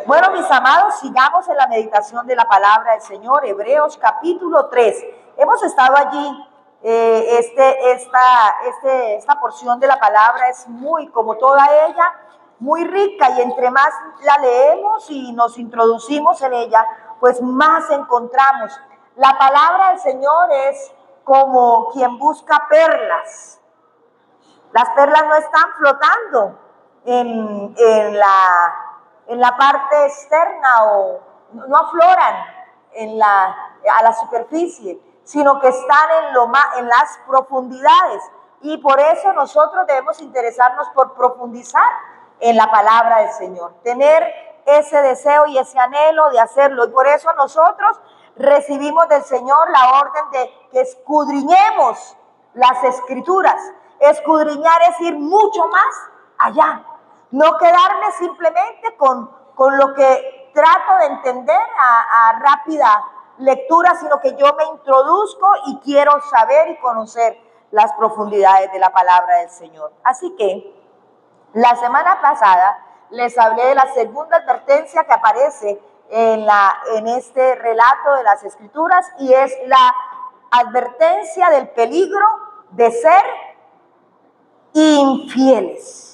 Bueno, mis amados, sigamos en la meditación de la palabra del Señor, Hebreos capítulo 3. Hemos estado allí, esta porción de la palabra es muy, como toda ella, muy rica, y entre más la leemos y nos introducimos en ella, pues más encontramos. La palabra del Señor es como quien busca perlas. Las perlas no están flotando en la parte externa, o no afloran a la superficie, sino que están en las profundidades. Y por eso nosotros debemos interesarnos por profundizar en la palabra del Señor, tener ese deseo y ese anhelo de hacerlo. Y por eso nosotros recibimos del Señor la orden de que escudriñemos las Escrituras. Escudriñar es ir mucho más allá, no quedarme simplemente con lo que trato de entender a rápida lectura, sino que yo me introduzco y quiero saber y conocer las profundidades de la palabra del Señor. Así que la semana pasada les hablé de la segunda advertencia que aparece en este relato de las Escrituras, y es la advertencia del peligro de ser infieles,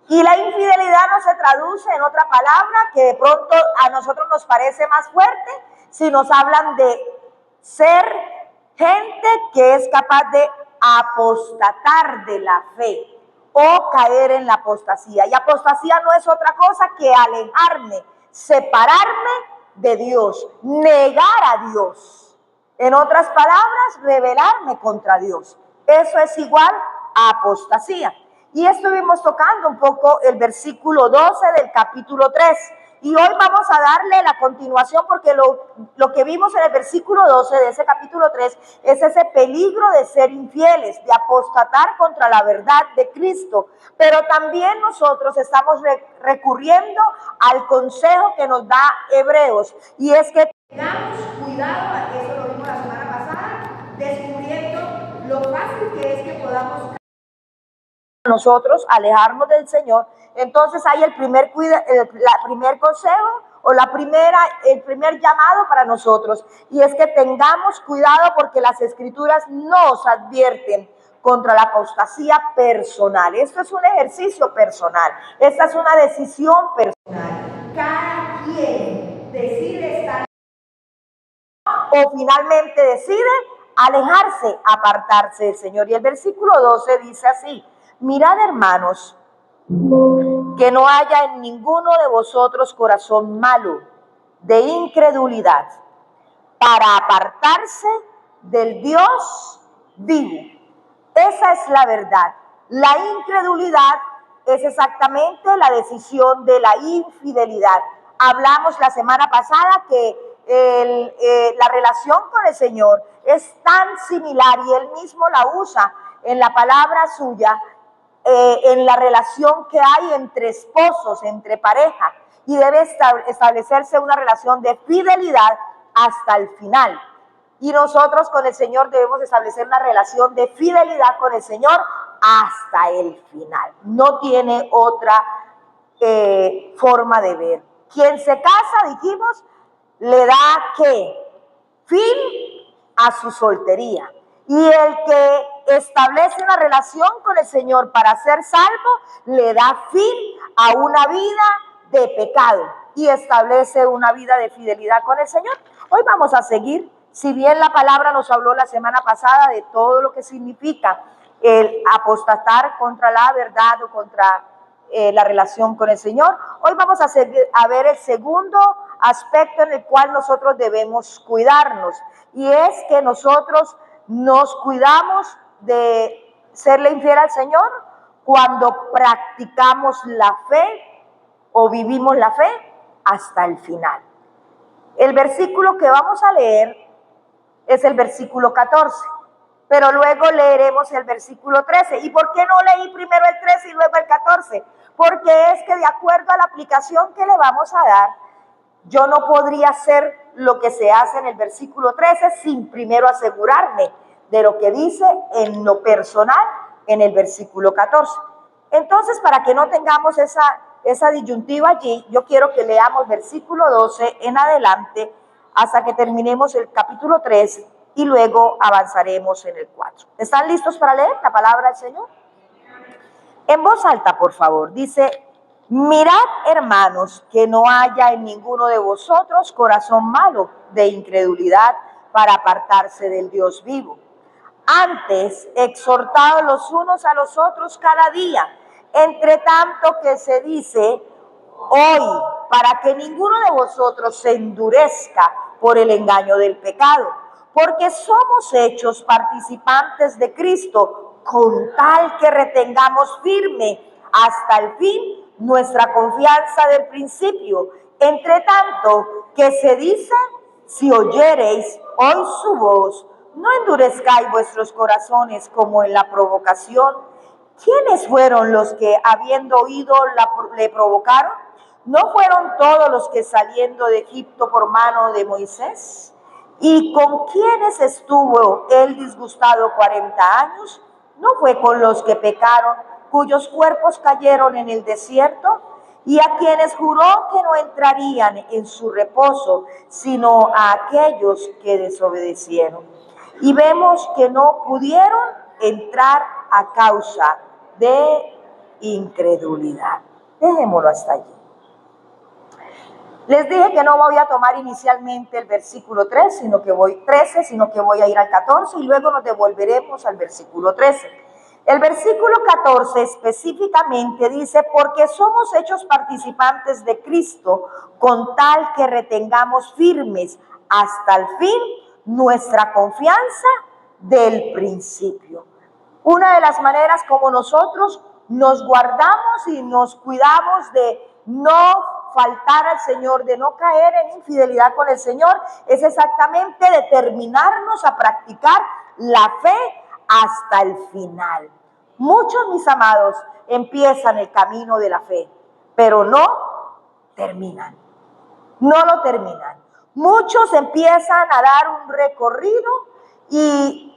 Y la infidelidad no se traduce en otra palabra que de pronto a nosotros nos parece más fuerte, si nos hablan de ser gente que es capaz de apostatar de la fe o caer en la apostasía. Y apostasía no es otra cosa que alejarme, separarme de Dios, negar a Dios. En otras palabras, rebelarme contra Dios. Eso es igual a apostasía. Y estuvimos tocando un poco el versículo 12 del capítulo 3. Y hoy vamos a darle la continuación, porque lo que vimos en el versículo 12 de ese capítulo 3 es ese peligro de ser infieles, de apostatar contra la verdad de Cristo. Pero también nosotros estamos recurriendo al consejo que nos da Hebreos, y es que tengamos cuidado, eso lo vimos la semana pasada, descubriendo lo fácil que es que podamos nosotros alejarnos del Señor. Entonces hay el primer consejo, o el primer llamado para nosotros, y es que tengamos cuidado, porque las Escrituras nos advierten contra la apostasía personal. Esto es un ejercicio personal, esta es una decisión personal. Cada quien decide estar o finalmente decide alejarse, apartarse del Señor. Y el versículo 12 dice así: mirad, hermanos, que no haya en ninguno de vosotros corazón malo de incredulidad, para apartarse del Dios vivo. Esa es la verdad. La incredulidad es exactamente la decisión de la infidelidad. Hablamos la semana pasada que la relación con el Señor es tan similar, y Él mismo la usa en la palabra suya, en la relación que hay entre esposos, entre pareja, y debe establecerse una relación de fidelidad hasta el final. Y nosotros con el Señor debemos establecer una relación de fidelidad con el Señor hasta el final. No tiene otra forma de ver. Quien se casa, dijimos, le da ¿qué? Fin a su soltería. Y el que establece una relación con el Señor para ser salvo, le da fin a una vida de pecado y establece una vida de fidelidad con el Señor. Hoy vamos a seguir. Si bien la palabra nos habló la semana pasada de todo lo que significa el apostatar contra la verdad o contra la relación con el Señor, hoy vamos a ver el segundo aspecto en el cual nosotros debemos cuidarnos, y es que nosotros nos cuidamos de serle infiel al Señor cuando practicamos la fe o vivimos la fe hasta el final. El versículo que vamos a leer es el versículo 14, pero luego leeremos el versículo 13. ¿Y por qué no leí primero el 13 y luego el 14? Porque es que de acuerdo a la aplicación que le vamos a dar, yo no podría hacer lo que se hace en el versículo 13 sin primero asegurarme de lo que dice en lo personal en el versículo 14. Entonces, para que no tengamos esa disyuntiva allí, yo quiero que leamos versículo 12 en adelante hasta que terminemos el capítulo 3 y luego avanzaremos en el 4. ¿Están listos para leer la palabra del Señor? En voz alta, por favor, dice: mirad, hermanos, que no haya en ninguno de vosotros corazón malo de incredulidad para apartarse del Dios vivo. Antes, exhortados los unos a los otros cada día, entre tanto que se dice hoy, para que ninguno de vosotros se endurezca por el engaño del pecado, porque somos hechos participantes de Cristo, con tal que retengamos firme hasta el fin nuestra confianza del principio. Entre tanto que se dice, si oyereis hoy su voz, no endurezcáis vuestros corazones como en la provocación. ¿Quiénes fueron los que, habiendo oído, le provocaron? ¿No fueron todos los que saliendo de Egipto por mano de Moisés? ¿Y con quiénes estuvo él disgustado 40 años? ¿No fue con los que pecaron, cuyos cuerpos cayeron en el desierto? Y a quienes juró que no entrarían en su reposo, sino a aquellos que desobedecieron. Y vemos que no pudieron entrar a causa de incredulidad. Dejémoslo hasta allí. Les dije que no voy a tomar inicialmente el versículo 13, sino que voy a ir al 14 y luego nos devolveremos al versículo 13. El versículo 14 específicamente dice: porque somos hechos participantes de Cristo, con tal que retengamos firmes hasta el fin nuestra confianza del principio. Una de las maneras como nosotros nos guardamos y nos cuidamos de no faltar al Señor, de no caer en infidelidad con el Señor, es exactamente determinarnos a practicar la fe hasta el final. Muchos, mis amados, empiezan el camino de la fe, pero no terminan. No lo terminan. Muchos empiezan a dar un recorrido y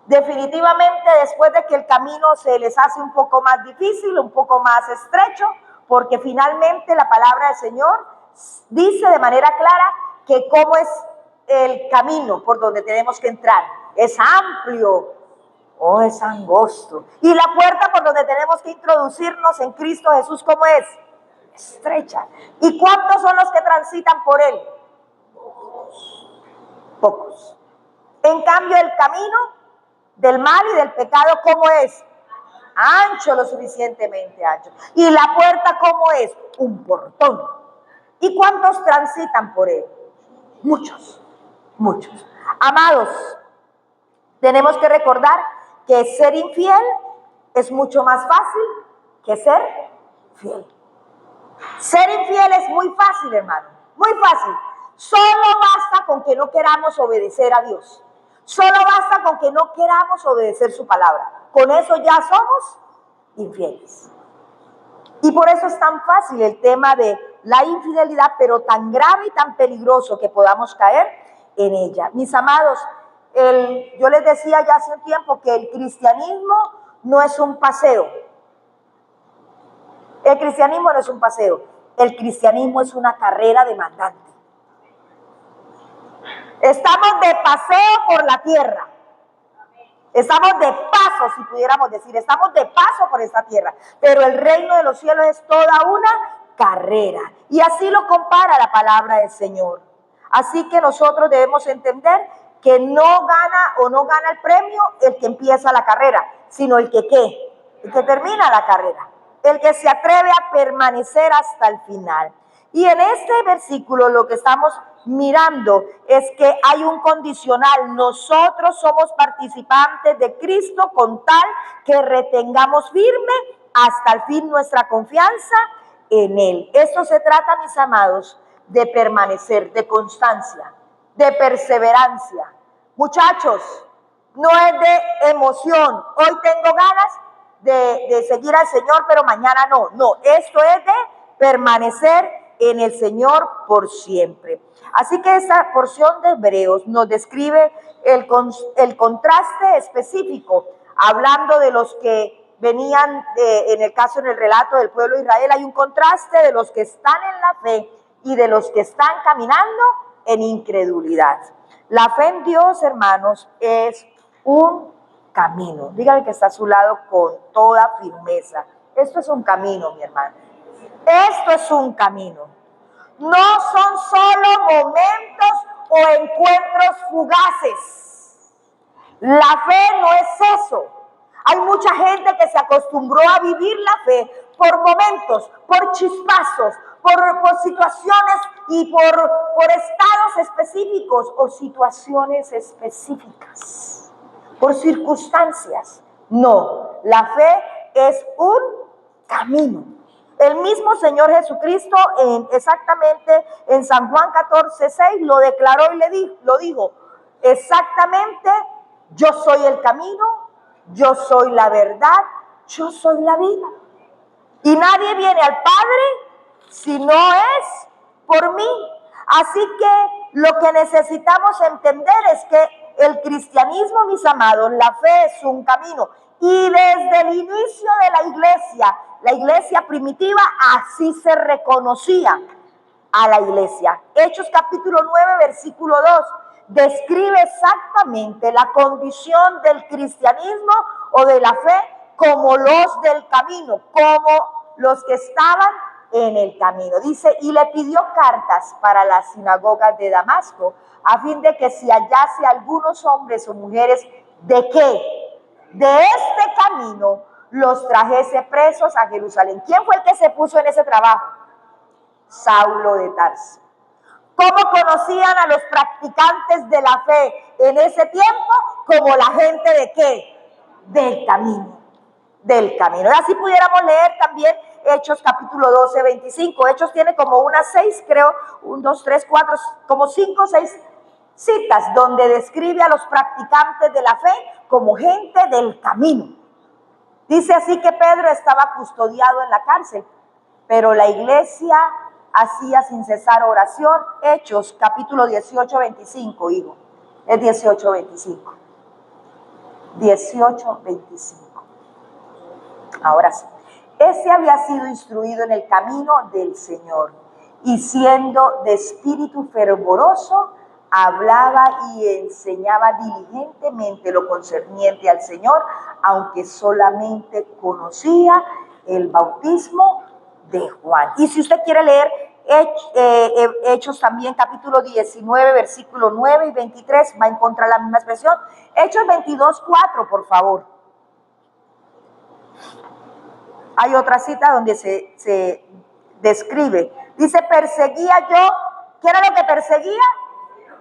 definitivamente después de que el camino se les hace un poco más difícil, un poco más estrecho, porque finalmente la palabra del Señor dice de manera clara que cómo es el camino por donde tenemos que entrar. Es amplio o es angosto. Y la puerta por donde tenemos que introducirnos en Cristo Jesús, ¿cómo es? Estrecha. ¿Y cuántos son los que transitan por él? Pocos. En cambio, el camino del mal y del pecado, ¿cómo es? Ancho, lo suficientemente ancho. ¿Y la puerta cómo es? Un portón. ¿Y cuántos transitan por él? Muchos, muchos. Amados, tenemos que recordar que ser infiel es mucho más fácil que ser fiel. Ser infiel es muy fácil, hermano, muy fácil. Solo basta con que no queramos obedecer a Dios. Solo basta con que no queramos obedecer su palabra. Con eso ya somos infieles. Y por eso es tan fácil el tema de la infidelidad, pero tan grave y tan peligroso que podamos caer en ella. Mis amados, yo les decía ya hace un tiempo que el cristianismo no es un paseo. El cristianismo no es un paseo. El cristianismo es una carrera demandante. Estamos de paseo por la tierra. Estamos de paso, si pudiéramos decir. Estamos de paso por esta tierra. Pero el reino de los cielos es toda una carrera. Y así lo compara la palabra del Señor. Así que nosotros debemos entender que no gana o no gana el premio el que empieza la carrera, sino el que ¿qué? El que termina la carrera. El que se atreve a permanecer hasta el final. Y en este versículo lo que estamos mirando es que hay un condicional. Nosotros somos participantes de Cristo con tal que retengamos firme hasta el fin nuestra confianza en Él. Esto se trata, mis amados, de permanecer, de constancia, de perseverancia. Muchachos, no es de emoción. Hoy tengo ganas de seguir al Señor, pero mañana no. No, esto es de permanecer en el Señor por siempre. Así que esta porción de Hebreos nos describe el contraste específico, hablando de los que venían, en el relato del pueblo de Israel, hay un contraste de los que están en la fe y de los que están caminando en incredulidad. La fe en Dios, hermanos, es un camino. Dígale que está a su lado con toda firmeza. Esto es un camino, mi hermano. Esto es un camino. No son solo momentos o encuentros fugaces. La fe no es eso. Hay mucha gente que se acostumbró a vivir la fe por momentos, por chispazos, por situaciones y por estados específicos o situaciones específicas, por circunstancias. No, la fe es un camino. El mismo Señor Jesucristo, exactamente en San Juan 14:6, lo declaró y lo dijo, exactamente, yo soy el camino, yo soy la verdad, yo soy la vida. Y nadie viene al Padre si no es por mí. Así que lo que necesitamos entender es que el cristianismo, mis amados, la fe es un camino. Y desde el inicio de la iglesia primitiva, así se reconocía a la iglesia. Hechos capítulo 9, versículo 2, describe exactamente la condición del cristianismo o de la fe como los del camino, como los que estaban en el camino. Dice, y le pidió cartas para las sinagogas de Damasco, a fin de que si hallase algunos hombres o mujeres, ¿de qué? De este camino, los trajese presos a Jerusalén. ¿Quién fue el que se puso en ese trabajo? Saulo de Tarso. ¿Cómo conocían a los practicantes de la fe en ese tiempo? Como la gente ¿de qué? Del camino. Del camino. Así pudiéramos leer también Hechos capítulo 12, 25. Hechos tiene como unas 6, creo, 1, 2, 3, 4, como 5 o 6 citas donde describe a los practicantes de la fe como gente del camino. Dice así que Pedro estaba custodiado en la cárcel, pero la iglesia hacía sin cesar oración. Hechos capítulo 18, 25, hijo. Es 18, 25. 18, 25. Ahora sí. Ese había sido instruido en el camino del Señor, y siendo de espíritu fervoroso, hablaba y enseñaba diligentemente lo concerniente al Señor, aunque solamente conocía el bautismo de Juan. Y si usted quiere leer Hechos también, capítulo 19, versículo 9 y 23, va a encontrar la misma expresión. Hechos 22, 4, por favor. Hay otra cita donde se describe. Dice, perseguía yo. ¿Qué era lo que perseguía?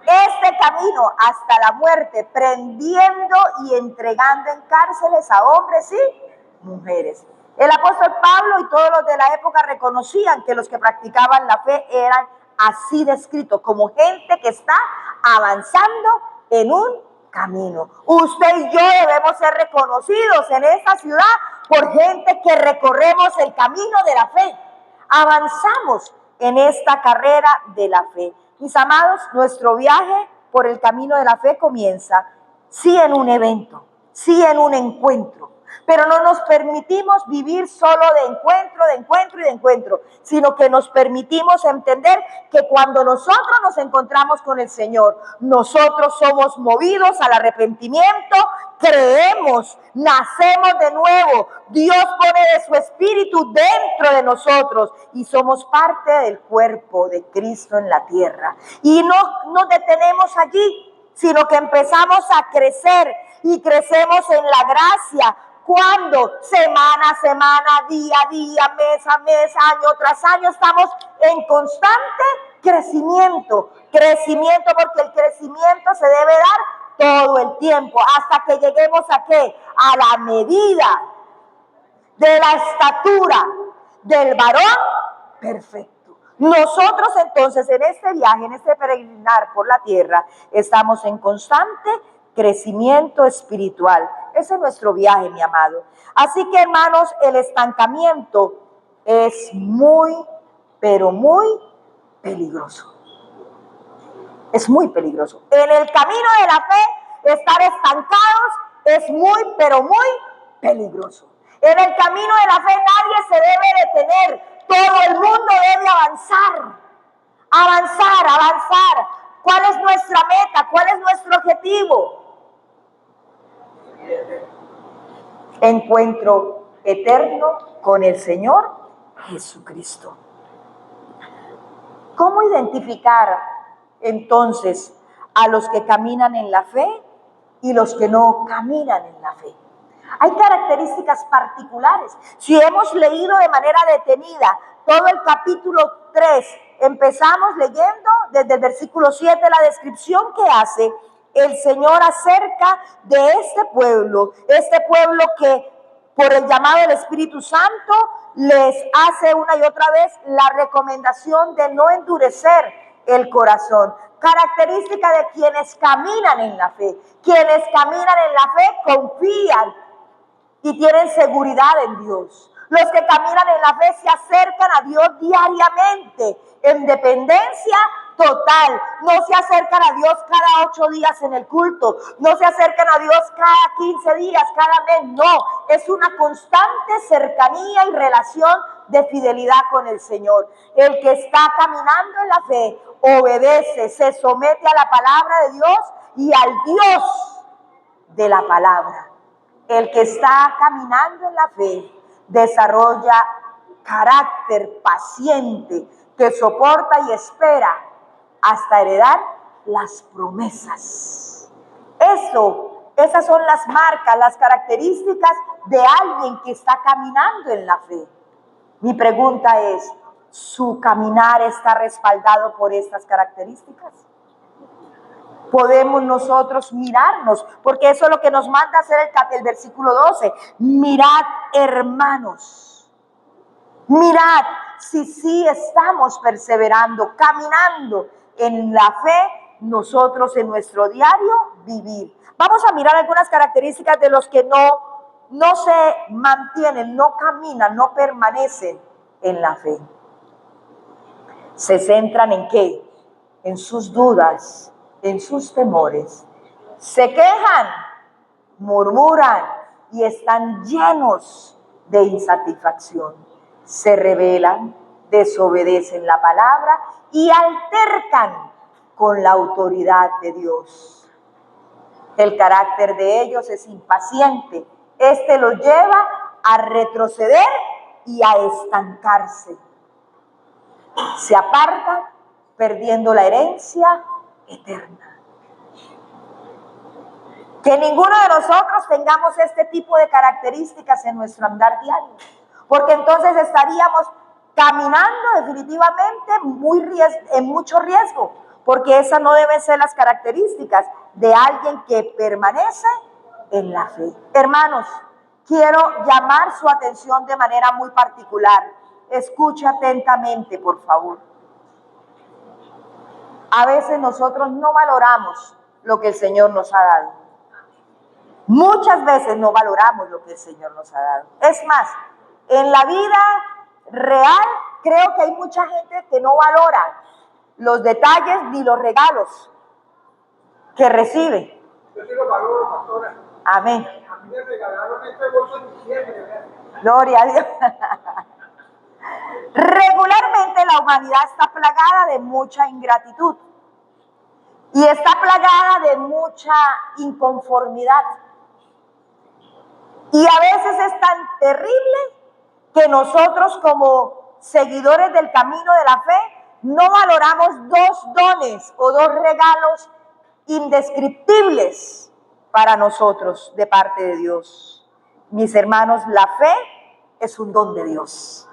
Este camino hasta la muerte, prendiendo y entregando en cárceles a hombres y mujeres. El apóstol Pablo y todos los de la época reconocían que los que practicaban la fe eran así descritos, como gente que está avanzando en un camino. Usted y yo debemos ser reconocidos en esta ciudad por gente que recorremos el camino de la fe. Avanzamos en esta carrera de la fe. Mis amados, nuestro viaje por el camino de la fe comienza, sí, en un evento, sí, en un encuentro, pero no nos permitimos vivir solo de encuentro, sino que nos permitimos entender que cuando nosotros nos encontramos con el Señor, nosotros somos movidos al arrepentimiento, creemos, nacemos de nuevo, Dios pone de su espíritu dentro de nosotros y somos parte del cuerpo de Cristo en la tierra. Y no nos detenemos allí, sino que empezamos a crecer y crecemos en la gracia. Cuando semana a semana, día a día, mes a mes, año tras año, estamos en constante crecimiento, porque el crecimiento se debe dar todo el tiempo, hasta que lleguemos ¿a qué? A la medida de la estatura del varón perfecto. Nosotros entonces en este viaje, en este peregrinar por la tierra, estamos en constante crecimiento espiritual. Ese es nuestro viaje, mi amado. Así que, hermanos, el estancamiento es muy, pero muy peligroso. Es muy peligroso. En el camino de la fe, estar estancados es muy, pero muy peligroso. En el camino de la fe nadie se debe detener. Todo el mundo debe avanzar. Avanzar, avanzar. ¿Cuál es nuestra meta? ¿Cuál es nuestro objetivo? Encuentro eterno con el Señor Jesucristo. ¿Cómo identificar entonces a los que caminan en la fe y los que no caminan en la fe? Hay características particulares. Si hemos leído de manera detenida todo el capítulo 3, empezamos leyendo desde el versículo 7 la descripción que hace el Señor acerca de este pueblo que por el llamado del Espíritu Santo les hace una y otra vez la recomendación de no endurecer el corazón. Característica de quienes caminan en la fe. Quienes caminan en la fe confían y tienen seguridad en Dios. Los que caminan en la fe se acercan a Dios diariamente, en dependencia total. No se acercan a Dios cada 8 días en el culto, no se acercan a Dios cada 15 días, cada mes, no. Es una constante cercanía y relación de fidelidad con el Señor. El que está caminando en la fe obedece, se somete a la palabra de Dios y al Dios de la palabra. El que está caminando en la fe desarrolla carácter paciente que soporta y espera hasta heredar las promesas. Esas son las marcas, las características de alguien que está caminando en la fe. Mi pregunta es, ¿su caminar está respaldado por estas características? Podemos nosotros mirarnos, porque eso es lo que nos manda a hacer el versículo 12. Mirad, hermanos, mirad si sí estamos perseverando, caminando en la fe, nosotros en nuestro diario vivir. Vamos a mirar algunas características de los que no se mantienen, no caminan, no permanecen en la fe. ¿Se centran en qué? En sus dudas, en sus temores. Se quejan, murmuran y están llenos de insatisfacción. Se rebelan, desobedecen la palabra y altercan con la autoridad de Dios. El carácter de ellos es impaciente. Este los lleva a retroceder y a estancarse. Se apartan perdiendo la herencia eterna. Que ninguno de nosotros tengamos este tipo de características en nuestro andar diario, porque entonces estaríamos caminando definitivamente en mucho riesgo, porque esas no deben ser las características de alguien que permanece en la fe. Hermanos, quiero llamar su atención de manera muy particular. Escuche atentamente, por favor. A veces nosotros no valoramos lo que el Señor nos ha dado. Muchas veces no valoramos lo que el Señor nos ha dado. Es más, en la vida real creo que hay mucha gente que no valora los detalles ni los regalos que recibe. Yo sí lo valoro, pastora. Amén. A mí me regalaron este bolso en diciembre. Gloria a Dios. Regularmente la humanidad está plagada de mucha ingratitud y está plagada de mucha inconformidad. Y a veces es tan terrible que nosotros como seguidores del camino de la fe no valoramos 2 dones o 2 regalos indescriptibles para nosotros de parte de Dios. Mis hermanos, la fe es un don de Dios.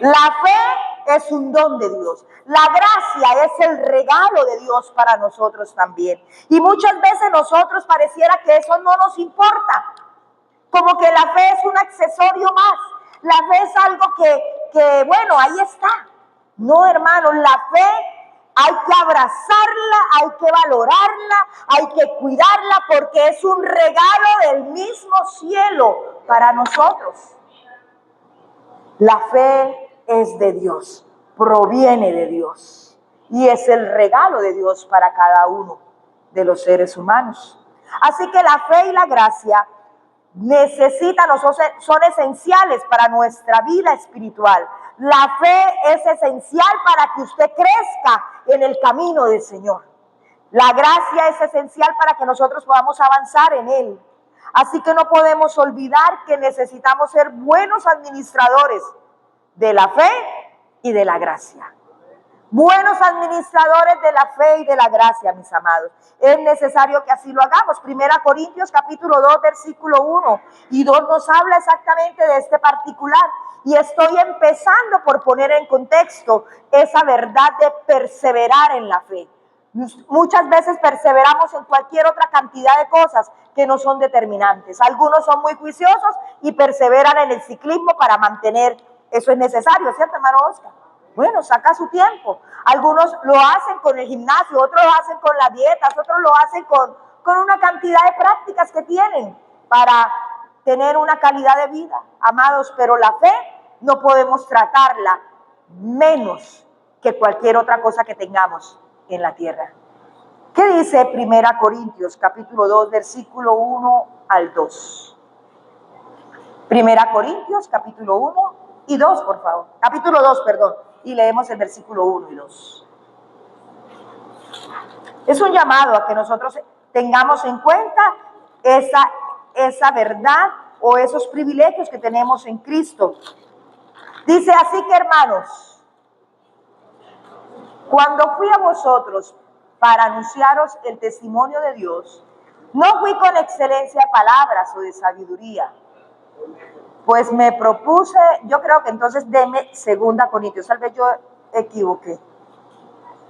La fe es un don de Dios. La gracia es el regalo de Dios para nosotros también. Y muchas veces nosotros pareciera que eso no nos importa. Como que la fe es un accesorio más. La fe es algo que bueno, ahí está. No, hermanos, la fe hay que abrazarla, hay que valorarla, hay que cuidarla porque es un regalo del mismo cielo para nosotros. La fe es de Dios, proviene de Dios y es el regalo de Dios para cada uno de los seres humanos. Así que la fe y la gracia necesitan o son esenciales para nuestra vida espiritual. La fe es esencial para que usted crezca en el camino del Señor. La gracia es esencial para que nosotros podamos avanzar en Él. Así que no podemos olvidar que necesitamos ser buenos administradores de la fe y de la gracia. Buenos administradores de la fe y de la gracia, mis amados. Es necesario que así lo hagamos. 1 Corintios capítulo 2, versículo 1 y 2 nos habla exactamente de este particular. Y estoy empezando por poner en contexto esa verdad de perseverar en la fe. Muchas veces perseveramos en cualquier otra cantidad de cosas que no son determinantes. Algunos son muy juiciosos y perseveran en el ciclismo para mantener. Eso es necesario, ¿cierto, hermano Oscar? Bueno, saca su tiempo. Algunos lo hacen con el gimnasio, otros lo hacen con las dietas, otros lo hacen con una cantidad de prácticas que tienen para tener una calidad de vida, amados. Pero la fe no podemos tratarla menos que cualquier otra cosa que tengamos en la tierra. ¿Qué dice 1 Corintios capítulo 2, versículo 1 al 2? 1 Corintios capítulo 1 y 2, por favor. Capítulo 2, perdón. Y leemos el versículo 1 y 2. Es un llamado a que nosotros tengamos en cuenta esa verdad o esos privilegios que tenemos en Cristo. Dice así que, hermanos, cuando fui a vosotros para anunciaros el testimonio de Dios, no fui con excelencia de palabras o de sabiduría, pues me propuse, yo creo que entonces deme 2 Corintios, tal vez yo equivoqué,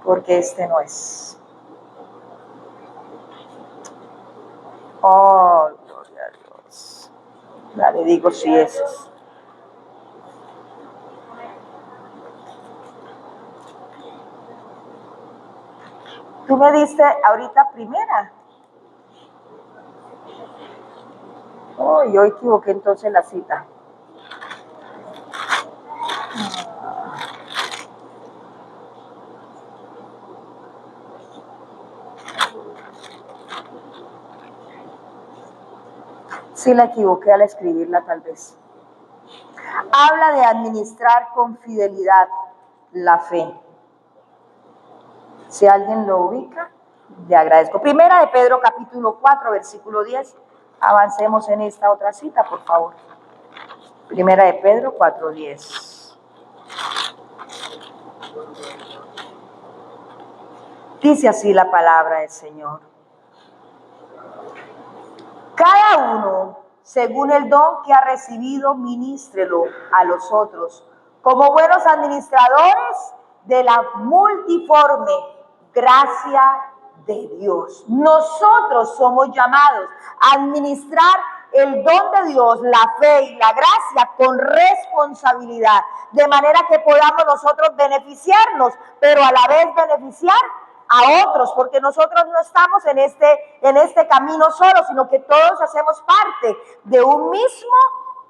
porque este no es. Oh, gloria a Dios. Ya le digo si es. Tú me diste ahorita primera. Oh, yo equivoqué entonces la cita. Sí la equivoqué al escribirla tal vez. Habla de administrar con fidelidad la fe. Si alguien lo ubica, le agradezco. Primera de Pedro capítulo 4, versículo 10. Avancemos en esta otra cita, por favor. Primera de Pedro 4, 10. Dice así la palabra del Señor. Cada uno, según el don que ha recibido, ministrelo a los otros, como buenos administradores de la multiforme gracia de Dios. Nosotros somos llamados a administrar el don de Dios, la fe y la gracia con responsabilidad, de manera que podamos nosotros beneficiarnos, pero a la vez beneficiar a otros, porque nosotros no estamos en este camino solos, sino que todos hacemos parte de un mismo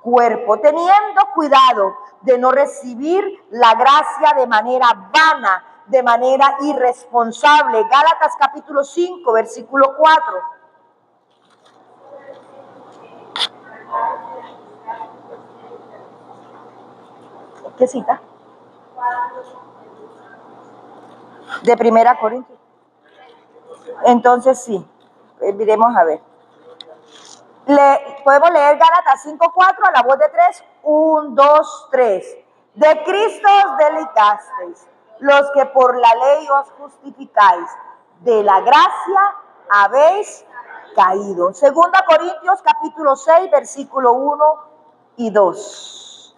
cuerpo, teniendo cuidado de no recibir la gracia de manera vana, de manera irresponsable. Gálatas capítulo 5, versículo 4. ¿Qué cita? De 1 Corintios. Entonces sí, miremos a ver. Podemos leer Gálatas 5:4 a la voz de 3. 1, 2, 3. De Cristo os delicasteis, los que por la ley os justificáis, de la gracia habéis caído. 2 Corintios capítulo 6, versículo 1 y 2.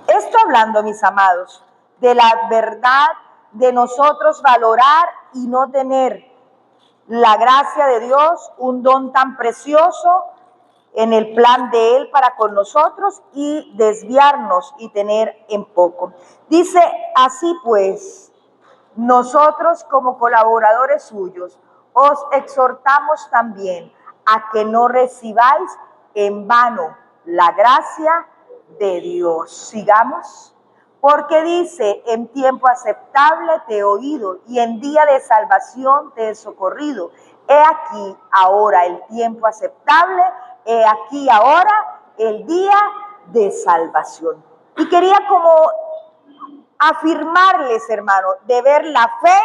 Esto hablando, mis amados, de la verdad de nosotros valorar y no tener la gracia de Dios, un don tan precioso en el plan de Él para con nosotros, y desviarnos y tener en poco. Dice así pues, nosotros como colaboradores suyos os exhortamos también a que no recibáis en vano la gracia de Dios. Sigamos. Porque dice, en tiempo aceptable te he oído y en día de salvación te he socorrido. He aquí ahora el tiempo aceptable, he aquí ahora el día de salvación. Y quería como afirmarles, hermano, de ver la fe,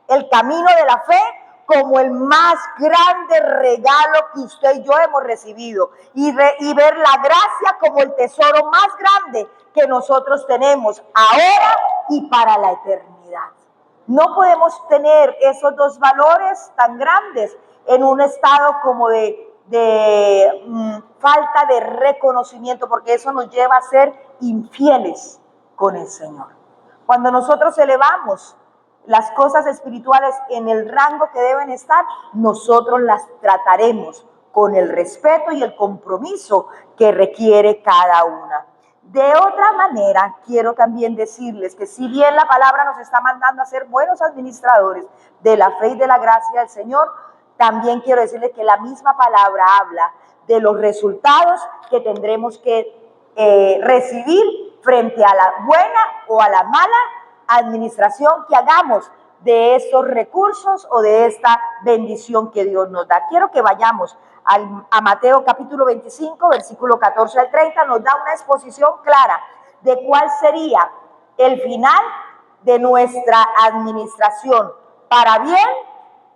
el camino de la fe, como el más grande regalo que usted y yo hemos recibido, y ver la gracia como el tesoro más grande que nosotros tenemos ahora y para la eternidad. No podemos tener esos dos valores tan grandes en un estado como de falta de reconocimiento, porque eso nos lleva a ser infieles con el Señor. Cuando nosotros elevamos las cosas espirituales en el rango que deben estar, nosotros las trataremos con el respeto y el compromiso que requiere cada una. De otra manera, quiero también decirles que si bien la palabra nos está mandando a ser buenos administradores de la fe y de la gracia del Señor, también quiero decirles que la misma palabra habla de los resultados que tendremos que recibir frente a la buena o a la mala administración que hagamos de estos recursos o de esta bendición que Dios nos da. Quiero que vayamos a Mateo capítulo 25, versículo 14 al 30, nos da una exposición clara de cuál sería el final de nuestra administración, para bien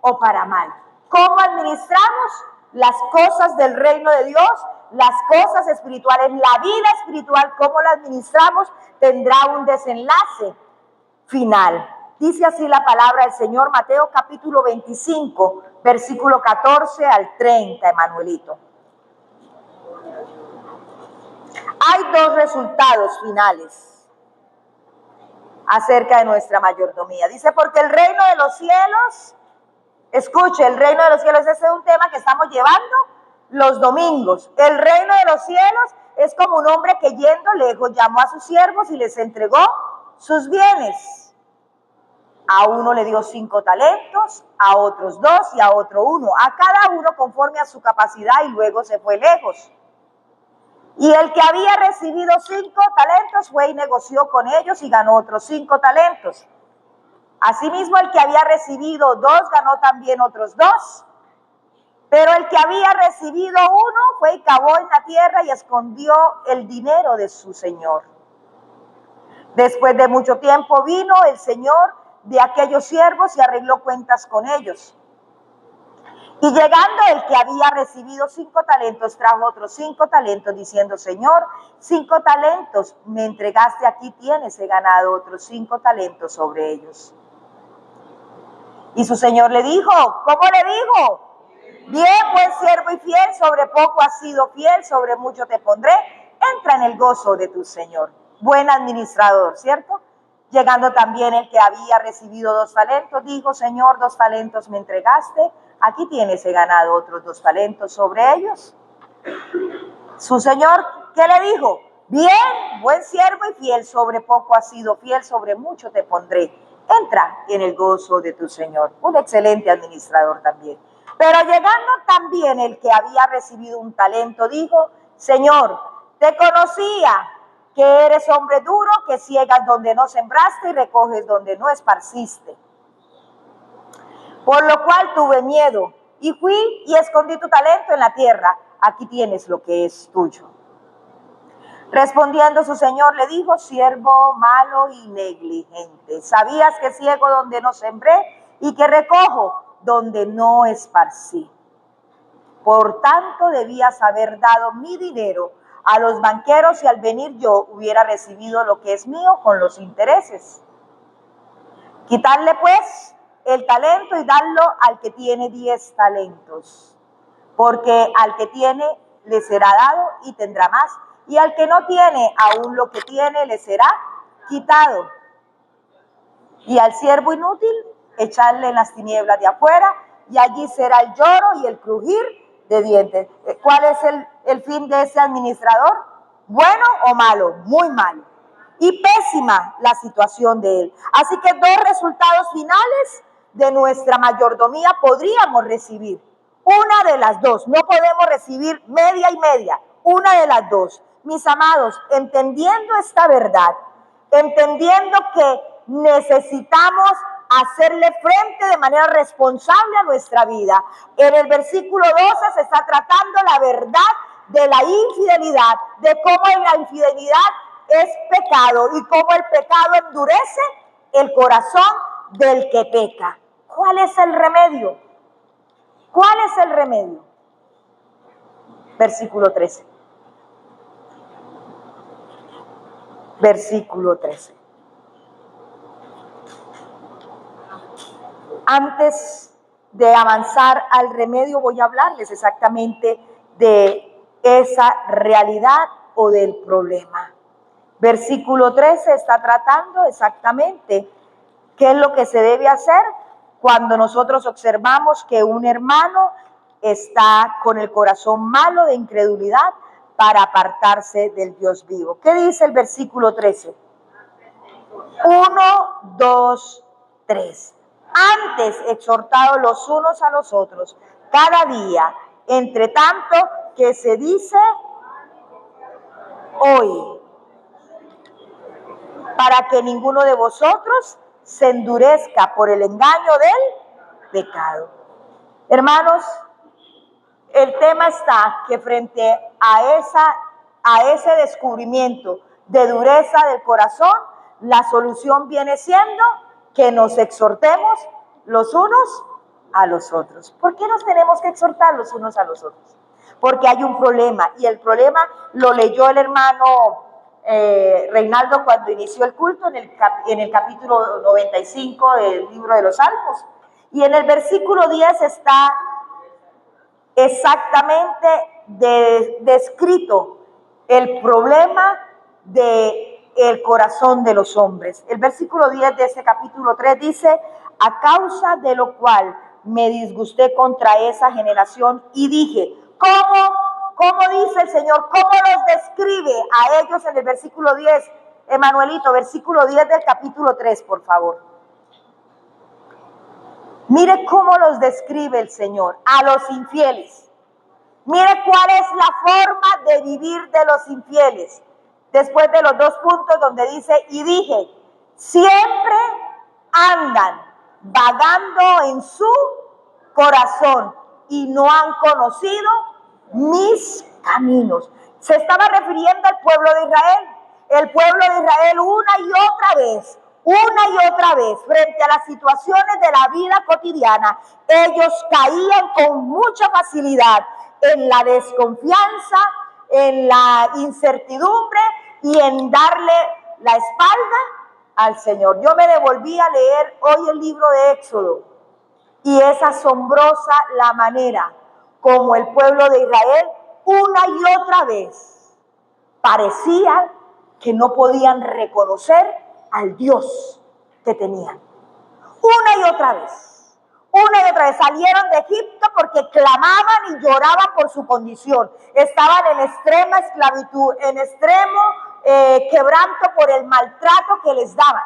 o para mal. ¿Cómo administramos las cosas del reino de Dios? Las cosas espirituales, la vida espiritual, cómo la administramos, tendrá un desenlace final. Dice así la palabra del Señor, Mateo capítulo 25, versículo 14 al 30, Emanuelito. Hay dos resultados finales acerca de nuestra mayordomía. Dice, porque el reino de los cielos, escuche, el reino de los cielos, ese es un tema que estamos llevando los domingos. El reino de los cielos es como un hombre que yendo lejos llamó a sus siervos y les entregó sus bienes. A uno le dio 5 talentos, a otros 2 y a otro 1, a cada uno conforme a su capacidad, y luego se fue lejos. Y el que había recibido 5 talentos fue y negoció con ellos y ganó otros 5 talentos. Asimismo, el que había recibido 2 ganó también otros 2. Pero el que había recibido 1 fue y cavó en la tierra y escondió el dinero de su señor. Después de mucho tiempo vino el señor de aquellos siervos y arregló cuentas con ellos. Y llegando el que había recibido 5 talentos, trajo otros 5 talentos, diciendo, Señor, 5 talentos me entregaste, aquí tienes, he ganado otros 5 talentos sobre ellos. Y su señor le dijo, ¿cómo le dijo? Bien, buen siervo y fiel, sobre poco has sido fiel, sobre mucho te pondré, entra en el gozo de tu señor. Buen administrador, ¿cierto? Llegando también el que había recibido 2 talentos, dijo, Señor, 2 talentos me entregaste, aquí tienes, he ganado otros 2 talentos sobre ellos. Su señor, ¿qué le dijo? Bien, buen siervo y fiel, sobre poco has sido fiel, sobre mucho te pondré. Entra en el gozo de tu señor. Un excelente administrador también. Pero llegando también el que había recibido 1 talento, dijo, Señor, te conocía que eres hombre duro, que ciegas donde no sembraste y recoges donde no esparciste. Por lo cual tuve miedo y fui y escondí tu talento en la tierra. Aquí tienes lo que es tuyo. Respondiendo su señor le dijo, siervo malo y negligente, sabías que ciego donde no sembré y que recojo donde no esparcí. Por tanto debías haber dado mi dinero a los banqueros y al venir yo hubiera recibido lo que es mío con los intereses. Quitarle pues el talento y darlo al que tiene 10 talentos, porque al que tiene le será dado y tendrá más, y al que no tiene aún lo que tiene le será quitado. Y al siervo inútil echarle en las tinieblas de afuera, y allí será el lloro y el crujir de dientes. ¿Cuál es el fin de ese administrador? ¿Bueno o malo? Muy malo. Y pésima la situación de él. Así que 2 resultados finales de nuestra mayordomía podríamos recibir. Una de las 2. No podemos recibir media y media. Una de las 2. Mis amados, entendiendo esta verdad, entendiendo que necesitamos hacerle frente de manera responsable a nuestra vida. En el versículo 12 se está tratando la verdad de la infidelidad, de cómo la infidelidad es pecado y cómo el pecado endurece el corazón del que peca. ¿Cuál es el remedio? ¿Cuál es el remedio? Versículo 13. Versículo 13. Antes de avanzar al remedio, voy a hablarles exactamente de esa realidad o del problema. Versículo 13 está tratando exactamente qué es lo que se debe hacer cuando nosotros observamos que un hermano está con el corazón malo de incredulidad para apartarse del Dios vivo. ¿Qué dice el versículo 13? 1, 2, 3. Antes exhortados los unos a los otros, cada día, entre tanto que se dice hoy, para que ninguno de vosotros se endurezca por el engaño del pecado. Hermanos, el tema está que frente a ese descubrimiento de dureza del corazón, la solución viene siendo que nos exhortemos los unos a los otros. ¿Por qué nos tenemos que exhortar los unos a los otros? Porque hay un problema, y el problema lo leyó el hermano Reinaldo cuando inició el culto en el capítulo 95 del libro de los Salmos. Y en el versículo 10 está exactamente descrito el problema del corazón de los hombres. El versículo 10 de ese capítulo 3 dice: a causa de lo cual me disgusté contra esa generación y dije, ¿cómo dice el Señor? ¿Cómo los describe a ellos en el versículo 10? Emanuelito, versículo 10 del capítulo 3, por favor. Mire cómo los describe el Señor, a los infieles. Mire cuál es la forma de vivir de los infieles. Después de los 2 puntos donde dice, y dije, siempre andan vagando en su corazón y no han conocido mis caminos. Se estaba refiriendo al pueblo de Israel. El pueblo de Israel una y otra vez, frente a las situaciones de la vida cotidiana, ellos caían con mucha facilidad en la desconfianza, en la incertidumbre y en darle la espalda al Señor. Yo me devolví a leer hoy el libro de Éxodo y es asombrosa la manera como el pueblo de Israel una y otra vez parecía que no podían reconocer al Dios que tenían. Una y otra vez salieron de Egipto porque clamaban y lloraban por su condición. Estaban en extrema esclavitud, en extremo quebranto por el maltrato que les daban.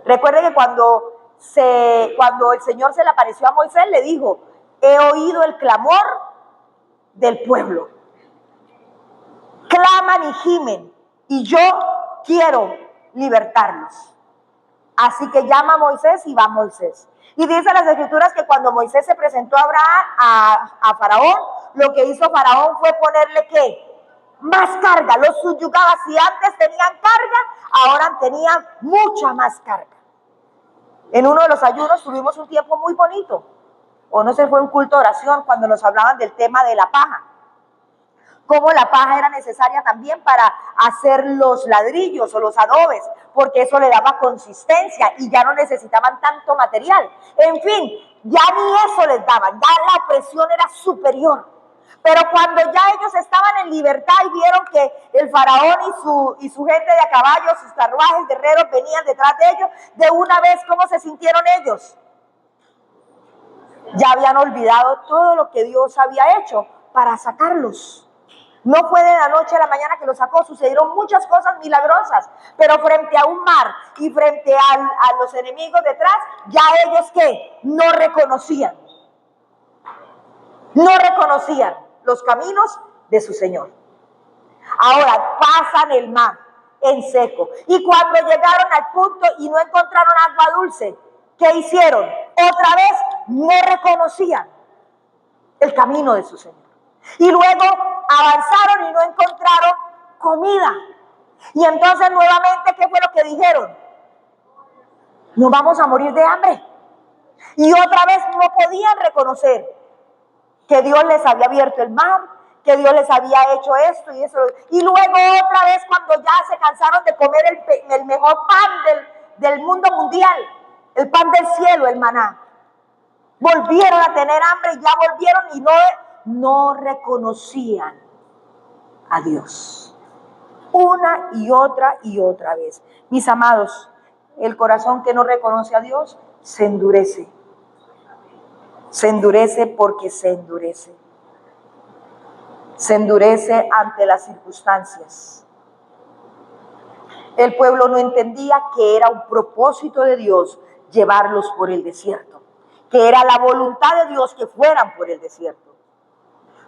Recuerden que cuando el Señor se le apareció a Moisés, le dijo, he oído el clamor del pueblo. Claman y gimen y yo quiero libertarlos. Así que llama a Moisés y va Moisés. Y dice las Escrituras que cuando Moisés se presentó a Faraón, lo que hizo Faraón fue ponerle ¿qué? Más carga, los subyugaba. Si antes tenían carga, ahora tenían mucha más carga. En uno de los ayunos tuvimos un tiempo muy bonito, o no sé, fue un culto de oración cuando nos hablaban del tema de la paja. Cómo la paja era necesaria también para hacer los ladrillos o los adobes, porque eso le daba consistencia y ya no necesitaban tanto material. En fin, ya ni eso les daban, ya la presión era superior. Pero cuando ya ellos estaban en libertad y vieron que el faraón y su gente de a caballo, sus carruajes, guerreros venían detrás de ellos, de una vez, ¿cómo se sintieron ellos? Ya habían olvidado todo lo que Dios había hecho para sacarlos. No fue de la noche a la mañana que lo sacó, sucedieron muchas cosas milagrosas, pero frente a un mar y frente a los enemigos detrás, ya ellos ¿qué? No reconocían los caminos de su Señor. Ahora pasan el mar en seco. Y cuando llegaron al punto y no encontraron agua dulce, ¿qué hicieron? Otra vez no reconocían el camino de su Señor. Y luego avanzaron y no encontraron comida. Y entonces nuevamente, ¿qué fue lo que dijeron? Nos vamos a morir de hambre. Y otra vez no podían reconocer que Dios les había abierto el mar, que Dios les había hecho esto y eso. Y luego otra vez, cuando ya se cansaron de comer el mejor pan del mundo mundial, el pan del cielo, el maná, volvieron a tener hambre y ya volvieron y no reconocían a Dios. Una y otra vez. Mis amados, el corazón que no reconoce a Dios se endurece. Se endurece porque se endurece. Se endurece ante las circunstancias. El pueblo no entendía que era un propósito de Dios llevarlos por el desierto, que era la voluntad de Dios que fueran por el desierto.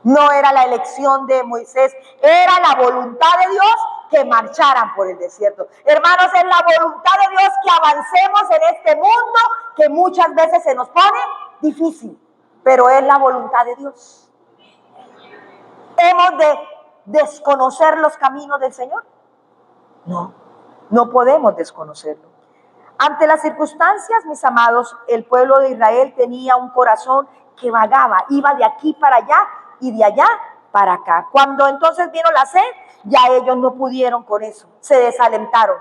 No era la elección de Moisés, era la voluntad de Dios que marcharan por el desierto. Hermanos, es la voluntad de Dios que avancemos en este mundo que muchas veces se nos pone difícil, pero es la voluntad de Dios. ¿Hemos de desconocer los caminos del Señor? No, no podemos desconocerlo. Ante las circunstancias, mis amados, el pueblo de Israel tenía un corazón que vagaba, iba de aquí para allá y de allá para acá. Cuando entonces vino la sed, ya ellos no pudieron con eso, se desalentaron.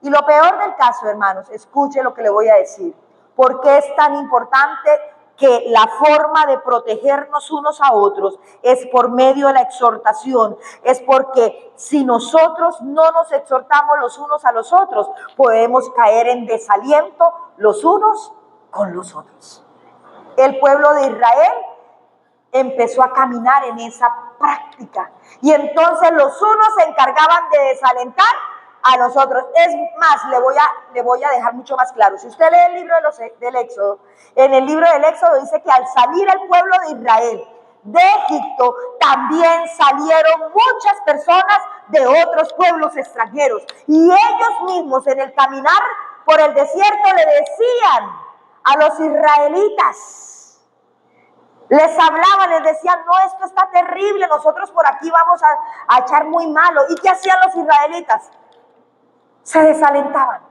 Y lo peor del caso, hermanos, escuche lo que le voy a decir. ¿Por qué es tan importante que la forma de protegernos unos a otros es por medio de la exhortación? Es porque si nosotros no nos exhortamos los unos a los otros, podemos caer en desaliento los unos con los otros. El pueblo de Israel empezó a caminar en esa práctica y entonces los unos se encargaban de desalentar a los otros. Es más, le voy a dejar mucho más claro. Si usted lee el libro del Éxodo, en el libro del Éxodo dice que al salir el pueblo de Israel de Egipto, también salieron muchas personas de otros pueblos extranjeros y ellos mismos en el caminar por el desierto le decían a los israelitas, les hablaban, les decían, no, esto está terrible, nosotros por aquí vamos a echar muy malo. ¿Y qué hacían los israelitas? Se desalentaban.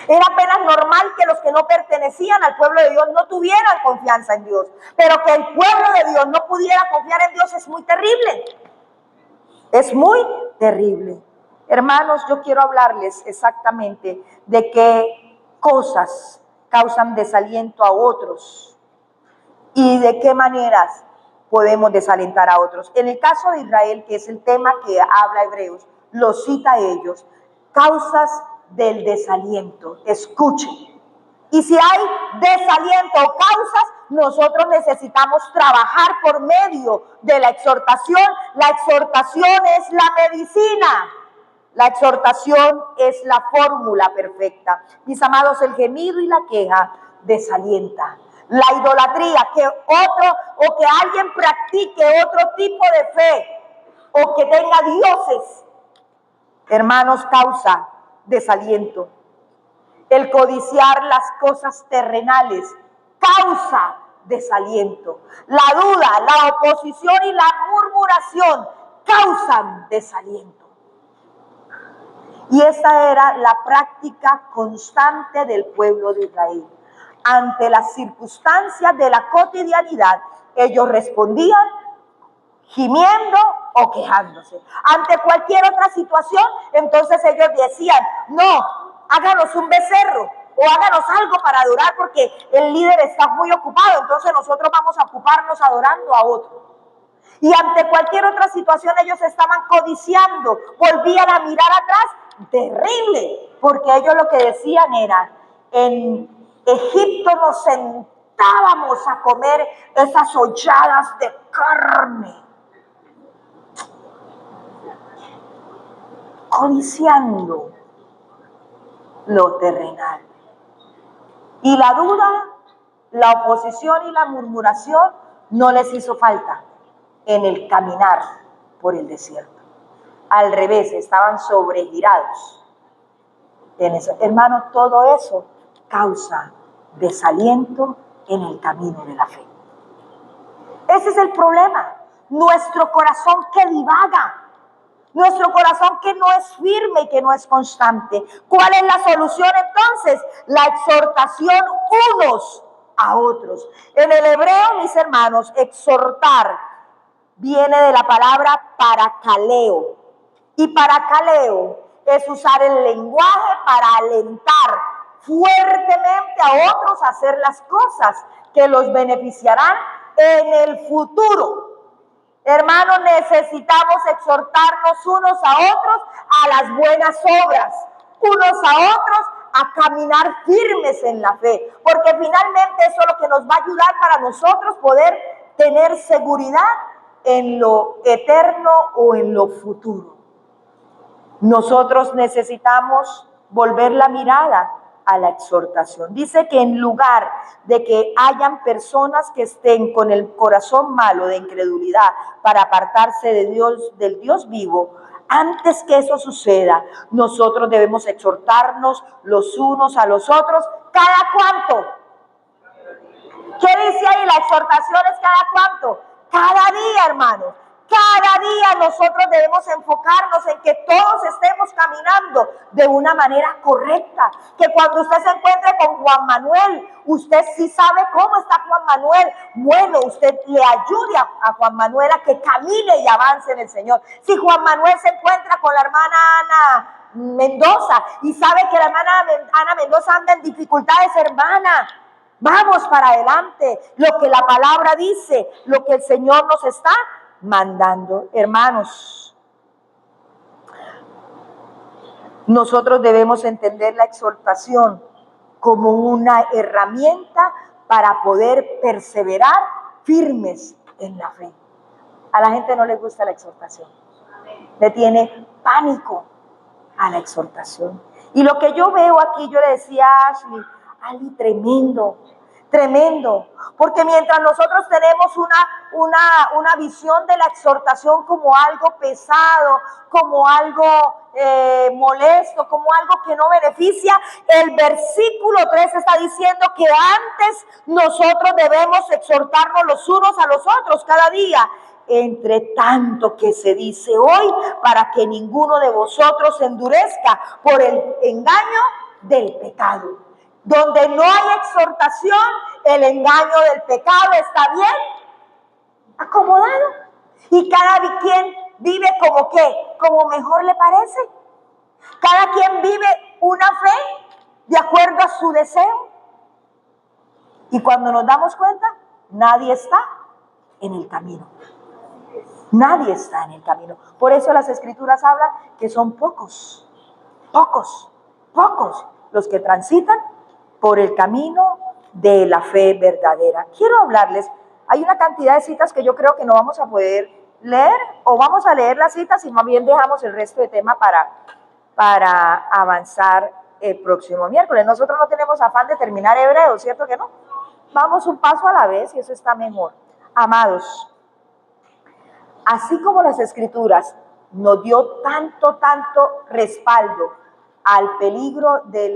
Era apenas normal que los que no pertenecían al pueblo de Dios no tuvieran confianza en Dios, pero que el pueblo de Dios no pudiera confiar en Dios es muy terrible. Es muy terrible. Hermanos, yo quiero hablarles exactamente de qué cosas causan desaliento a otros y de qué maneras podemos desalentar a otros. En el caso de Israel, que es el tema que habla Hebreos, lo cita a ellos, causas del desaliento. Escuchen. Y si hay desaliento o causas, nosotros necesitamos trabajar por medio de la exhortación. La exhortación es la medicina. La exhortación es la fórmula perfecta. Mis amados, el gemido y la queja desalienta. La idolatría, que alguien practique otro tipo de fe o que tenga dioses, hermanos, causa desaliento. El codiciar las cosas terrenales causa desaliento. La duda, la oposición y la murmuración causan desaliento. Y esta era la práctica constante del pueblo de Israel. Ante las circunstancias de la cotidianidad, ellos respondían gimiendo o quejándose. Ante cualquier otra situación, entonces ellos decían, no, háganos un becerro o háganos algo para adorar porque el líder está muy ocupado, entonces nosotros vamos a ocuparnos adorando a otro. Y ante cualquier otra situación ellos estaban codiciando, volvían a mirar atrás, terrible, porque ellos lo que decían era, en Egipto nos sentábamos a comer esas holladas de carne, codiciando lo terrenal. Y la duda, la oposición y la murmuración no les hizo falta en el caminar por el desierto. al revés, estaban sobregirados. En eso, hermano, todo eso causa desaliento en el camino de la fe. Ese es el problema. Nuestro corazón que divaga. Nuestro corazón que no es firme y que no es constante. ¿Cuál es la solución entonces? La exhortación unos a otros. En el hebreo, mis hermanos, exhortar viene de la palabra parakaleo. Y parakaleo es usar el lenguaje para alentar fuertemente a otros a hacer las cosas que los beneficiarán en el futuro. Hermanos, necesitamos exhortarnos unos a otros a las buenas obras, unos a otros a caminar firmes en la fe, porque finalmente eso es lo que nos va a ayudar para nosotros poder tener seguridad en lo eterno o en lo futuro. Nosotros necesitamos volver la mirada a la exhortación. Dice que en lugar de que hayan personas que estén con el corazón malo de incredulidad para apartarse de Dios, del Dios vivo, antes que eso suceda, nosotros debemos exhortarnos los unos a los otros. ¿Cada cuánto? ¿Qué dice ahí? La exhortación es cada cuánto. Cada día, hermanos. Cada día nosotros debemos enfocarnos en que todos estemos caminando de una manera correcta. Que cuando usted se encuentre con Juan Manuel, usted sí sabe cómo está Juan Manuel. Bueno, usted le ayude a Juan Manuel a que camine y avance en el Señor. Si Juan Manuel se encuentra con la hermana Ana Mendoza y sabe que la hermana Ana Mendoza anda en dificultades, hermana, vamos para adelante. Lo que la palabra dice, lo que el Señor nos está mandando. Hermanos, nosotros debemos entender la exhortación como una herramienta para poder perseverar firmes en la fe. A la gente no le gusta la exhortación, le tiene pánico a la exhortación. Y lo que yo veo aquí, yo le decía a Ashley, Ali, tremendo, porque mientras nosotros tenemos una visión de la exhortación como algo pesado, como algo molesto, como algo que no beneficia, el versículo 3 está diciendo que antes nosotros debemos exhortarnos los unos a los otros cada día, entre tanto que se dice hoy, para que ninguno de vosotros se endurezca por el engaño del pecado. Donde no hay exhortación, el engaño del pecado está bien acomodado. Y cada quien vive como ¿qué? Como mejor le parece. Cada quien vive una fe de acuerdo a su deseo. Y cuando nos damos cuenta, nadie está en el camino. Nadie está en el camino. Por eso las Escrituras hablan que son pocos los que transitan por el camino de la fe verdadera. Quiero hablarles, hay una cantidad de citas que yo creo que no vamos a poder leer, o vamos a leer las citas y más bien dejamos el resto de tema para avanzar el próximo miércoles. Nosotros no tenemos afán de terminar Hebreos, ¿cierto que no? Vamos un paso a la vez y eso está mejor. Amados, así como las Escrituras nos dio tanto respaldo al peligro de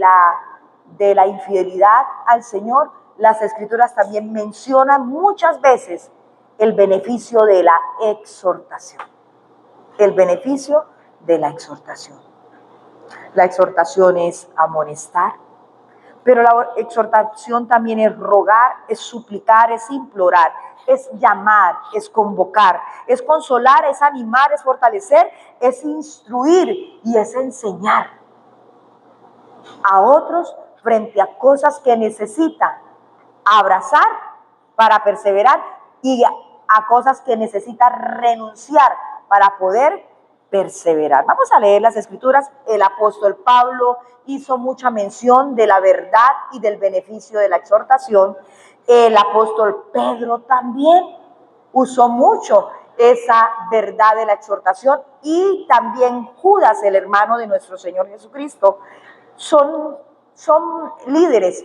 la infidelidad al Señor, las Escrituras también mencionan muchas veces el beneficio de la exhortación. El beneficio de la exhortación. La exhortación es amonestar, pero la exhortación también es rogar, es suplicar, es implorar, es llamar, es convocar, es consolar, es animar, es fortalecer, es instruir y es enseñar a otros frente a cosas que necesitan abrazar para perseverar y a cosas que necesita renunciar para poder perseverar. Vamos a leer las Escrituras. El apóstol Pablo hizo mucha mención de la verdad y del beneficio de la exhortación. El apóstol Pedro también usó mucho esa verdad de la exhortación, y también Judas, el hermano de nuestro Señor Jesucristo. Son líderes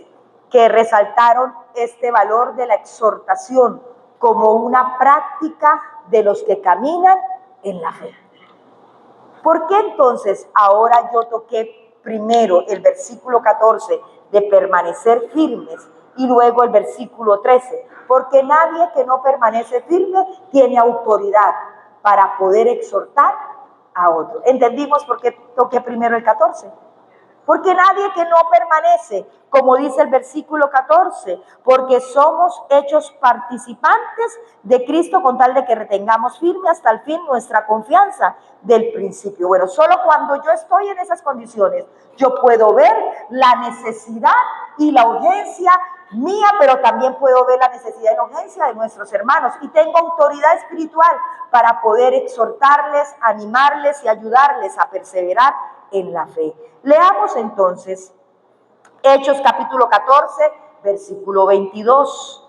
que resaltaron este valor de la exhortación como una práctica de los que caminan en la fe. ¿Por qué entonces ahora yo toqué primero el versículo 14 de permanecer firmes y luego el versículo 13? Porque nadie que no permanece firme tiene autoridad para poder exhortar a otro. ¿Entendimos por qué toqué primero el 14? Porque nadie que no permanece, como dice el versículo 14, porque somos hechos participantes de Cristo con tal de que retengamos firme hasta el fin nuestra confianza del principio. Bueno, solo cuando yo estoy en esas condiciones, yo puedo ver la necesidad y la urgencia mía, pero también puedo ver la necesidad y la urgencia de nuestros hermanos. Y tengo autoridad espiritual para poder exhortarles, animarles y ayudarles a perseverar en la fe. Leamos entonces Hechos capítulo 14, versículo 22.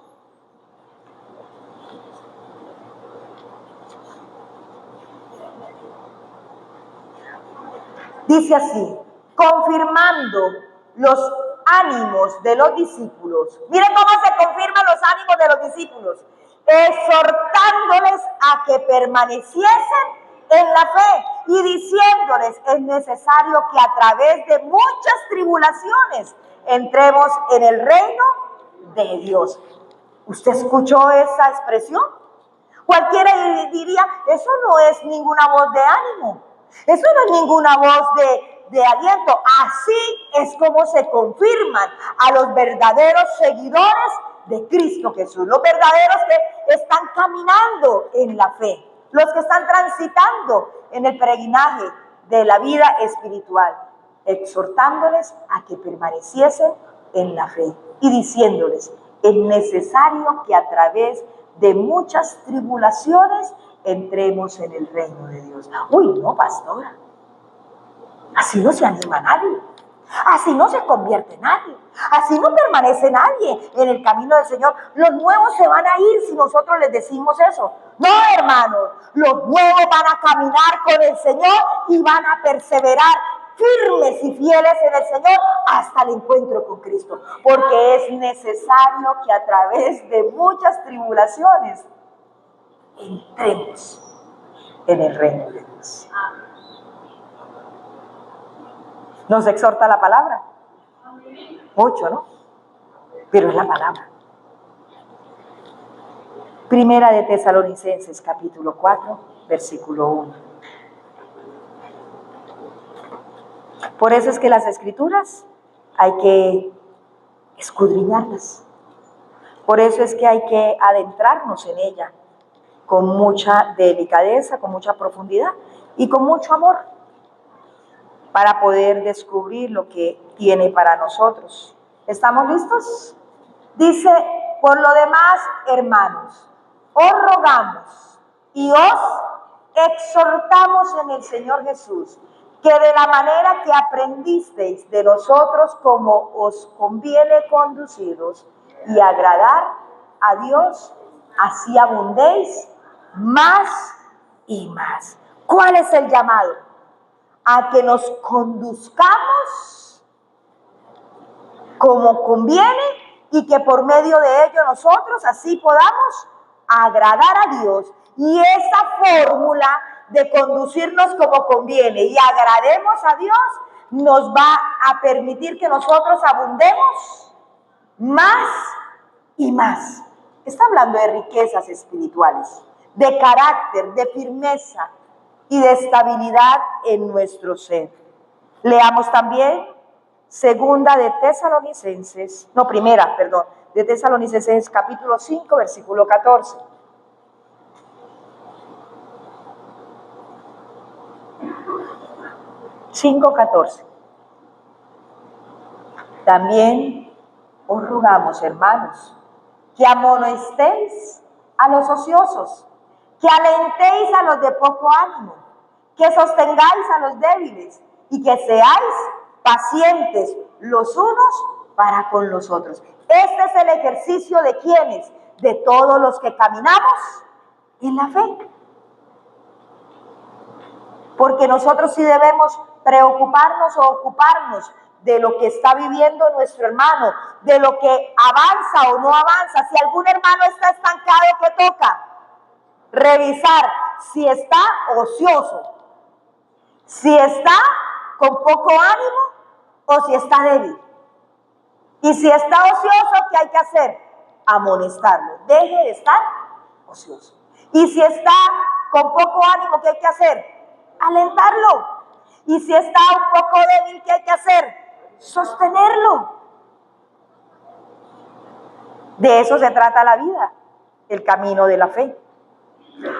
Dice así: confirmando los ánimos de los discípulos. Miren cómo se confirman los ánimos de los discípulos. Exhortándoles a que permaneciesen en la fe y diciéndoles: es necesario que a través de muchas tribulaciones entremos en el reino de Dios. ¿Usted escuchó esa expresión? Cualquiera diría: eso no es ninguna voz de ánimo, eso no es ninguna voz de aliento. Así es como se confirman a los verdaderos seguidores de Cristo Jesús, los verdaderos que están caminando en la fe, los que están transitando en el peregrinaje de la vida espiritual, exhortándoles a que permaneciesen en la fe y diciéndoles: es necesario que a través de muchas tribulaciones entremos en el reino de Dios. Uy, no, pastora, así no se anima nadie, así no se convierte nadie, así no permanece nadie en el camino del Señor. Los nuevos se van a ir si nosotros les decimos eso. No, hermanos, los nuevos van a caminar con el Señor y van a perseverar firmes y fieles en el Señor hasta el encuentro con Cristo, porque es necesario que a través de muchas tribulaciones entremos en el reino de Dios. Nos exhorta la palabra, mucho, ¿no? Pero es la palabra. Primera de Tesalonicenses capítulo 4, versículo 1. Por eso es que las Escrituras hay que escudriñarlas. Por eso es que hay que adentrarnos en ella con mucha delicadeza, con mucha profundidad y con mucho amor, para poder descubrir lo que tiene para nosotros. ¿Estamos listos? Dice: por lo demás, hermanos, os rogamos y os exhortamos en el Señor Jesús, que de la manera que aprendisteis de nosotros, como os conviene conduciros y agradar a Dios, así abundéis más y más. ¿Cuál es el llamado? A que nos conduzcamos como conviene y que por medio de ello nosotros así podamos agradar a Dios. Y esa fórmula de conducirnos como conviene y agrademos a Dios nos va a permitir que nosotros abundemos más y más. Está hablando de riquezas espirituales, de carácter, de firmeza y de estabilidad en nuestro ser. Leamos también de Tesalonicenses capítulo 5, versículo 14. También os rogamos, hermanos, que amonestéis a los ociosos, que alentéis a los de poco ánimo, que sostengáis a los débiles y que seáis pacientes los unos para con los otros. Este es el ejercicio de quienes, de todos los que caminamos en la fe. Porque nosotros sí debemos preocuparnos o ocuparnos de lo que está viviendo nuestro hermano, de lo que avanza o no avanza. Si algún hermano está estancado, ¿qué toca? Revisar si está ocioso, si está con poco ánimo o si está débil. Y si está ocioso, ¿qué hay que hacer? Amonestarlo. Deje de estar ocioso. Y si está con poco ánimo, ¿qué hay que hacer? Alentarlo. Y si está un poco débil, ¿qué hay que hacer? Sostenerlo. De eso se trata la vida, el camino de la fe.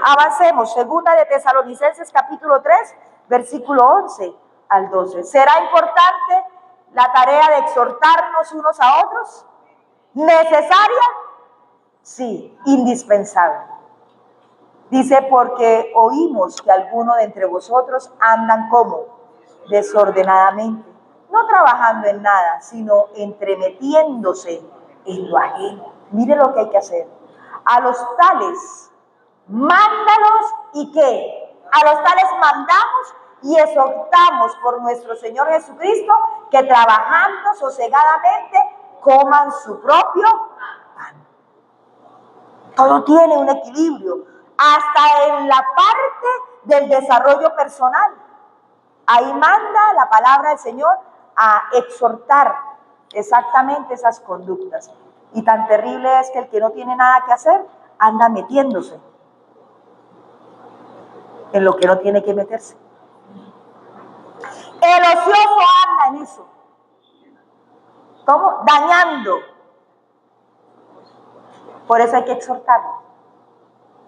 Avancemos. Segunda de Tesalonicenses capítulo 3, versículo 11 al 12. ¿Será importante la tarea de exhortarnos unos a otros? ¿Necesaria? Sí, indispensable. Dice, porque oímos que algunos de entre vosotros andan como desordenadamente, no trabajando en nada, sino entremetiéndose en lo ajeno. Mire lo que hay que hacer. A los tales, mándalos y ¿qué? A los tales mandamos y exhortamos por nuestro Señor Jesucristo que trabajando sosegadamente coman su propio pan. Todo tiene un equilibrio, hasta en la parte del desarrollo personal. Ahí manda la palabra del Señor a exhortar exactamente esas conductas. Y tan terrible es que el que no tiene nada que hacer anda metiéndose en lo que no tiene que meterse. El ocioso anda en eso. ¿Cómo? Dañando. Por eso hay que exhortarlo,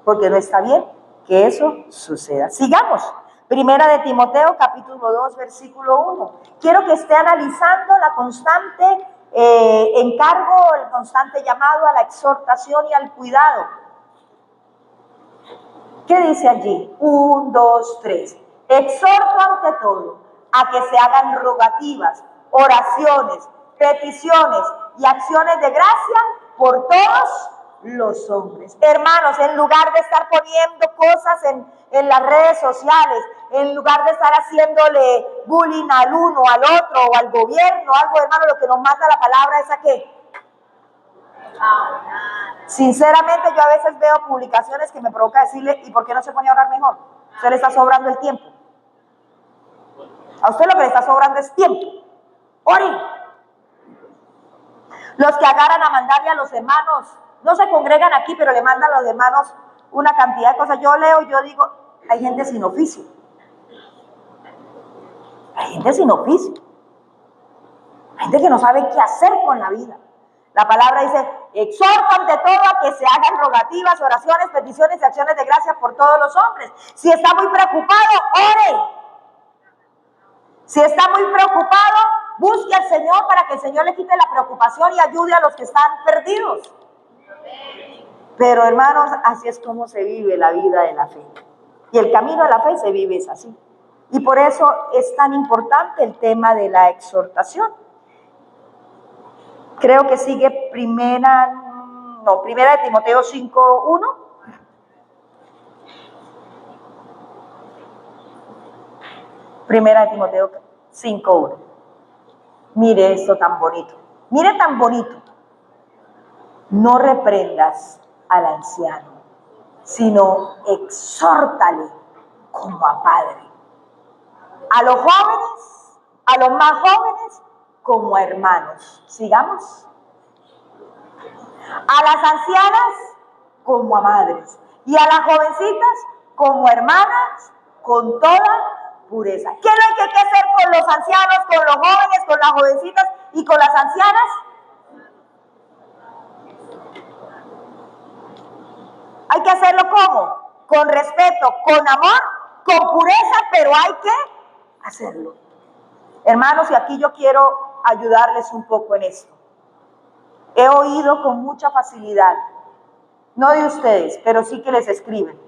porque no está bien que eso suceda. Sigamos. Primera de Timoteo, capítulo 2, versículo 1. Quiero que esté analizando la constante encargo, el constante llamado a la exhortación y al cuidado. ¿Qué dice allí? 1, 2, 3. Exhorto ante todo a que se hagan rogativas, oraciones, peticiones y acciones de gracia por todos los hombres. Hermanos, en lugar de estar poniendo cosas en las redes sociales, en lugar de estar haciéndole bullying al uno, al otro o al gobierno, algo, hermano, lo que nos manda la palabra es a qué. Sinceramente, yo a veces veo publicaciones que me provoca decirle, ¿y por qué no se pone a orar mejor? A usted le está sobrando el tiempo. A usted lo que le está sobrando es tiempo. Ore. Los que agarran a mandarle a los hermanos, no se congregan aquí, pero le mandan a los hermanos una cantidad de cosas. Yo leo y yo digo, hay gente sin oficio. Hay gente sin oficio. Hay gente que no sabe qué hacer con la vida. La palabra dice, exhorta ante todo a que se hagan rogativas, oraciones, peticiones y acciones de gracia por todos los hombres. Si está muy preocupado, ore. Si está muy preocupado, busque al Señor para que el Señor le quite la preocupación y ayude a los que están perdidos. Pero hermanos, así es como se vive la vida de la fe. Y el camino de la fe se vive es así. Y por eso es tan importante el tema de la exhortación. Creo que sigue primera de Timoteo 5:1. Primera de Timoteo 5:1. Mire esto tan bonito. Mire tan bonito. No reprendas al anciano, sino exhórtale como a padre. A los jóvenes, a los más jóvenes, como a hermanos. Sigamos. A las ancianas como a madres. Y a las jovencitas como hermanas con toda pureza. ¿Qué es lo que hay que hacer con los ancianos, con los jóvenes, con las jovencitas y con las ancianas? Hay que hacerlo ¿cómo? Con respeto, con amor, con pureza, pero hay que hacerlo. Hermanos, y aquí yo quiero ayudarles un poco en esto. He oído con mucha facilidad, no de ustedes, pero sí que les escriben.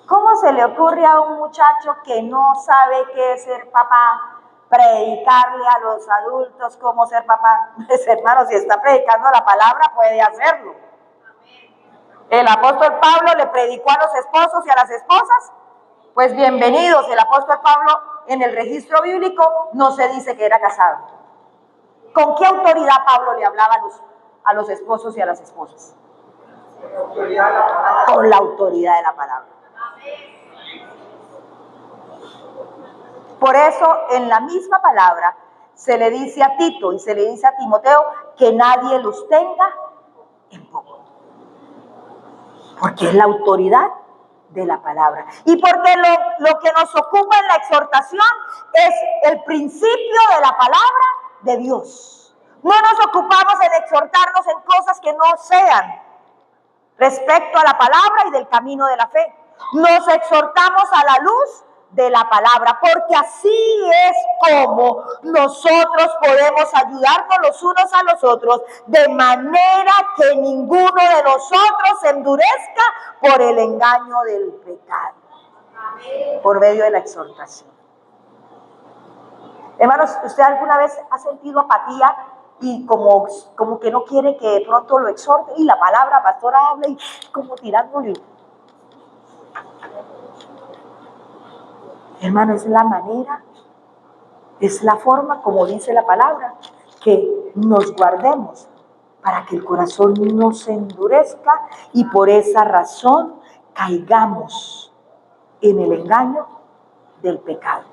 ¿Cómo se le ocurre a un muchacho que no sabe qué es ser papá predicarle a los adultos cómo ser papá? Pues hermanos, si está predicando la palabra, puede hacerlo. El apóstol Pablo le predicó a los esposos y a las esposas. Pues bienvenidos, el apóstol Pablo en el registro bíblico no se dice que era casado. ¿Con qué autoridad Pablo le hablaba a los esposos y a las esposas? Con la autoridad de la palabra. Por eso en la misma palabra se le dice a Tito y se le dice a Timoteo que nadie los tenga en poco. Porque es la autoridad de la palabra. Y porque lo que nos ocupa en la exhortación es el principio de la palabra de Dios. No nos ocupamos en exhortarnos en cosas que no sean respecto a la palabra y del camino de la fe. Nos exhortamos a la luz de la palabra, porque así es como nosotros podemos ayudarnos los unos a los otros, de manera que ninguno de nosotros se endurezca por el engaño del pecado. Amén. Por medio de la exhortación. Hermanos, ¿usted alguna vez ha sentido apatía y como que no quiere que de pronto lo exhorte? Y la palabra, pastora, habla y como tirándole. Hermano, es la manera, es la forma, como dice la palabra, que nos guardemos para que el corazón no se endurezca y por esa razón caigamos en el engaño del pecado.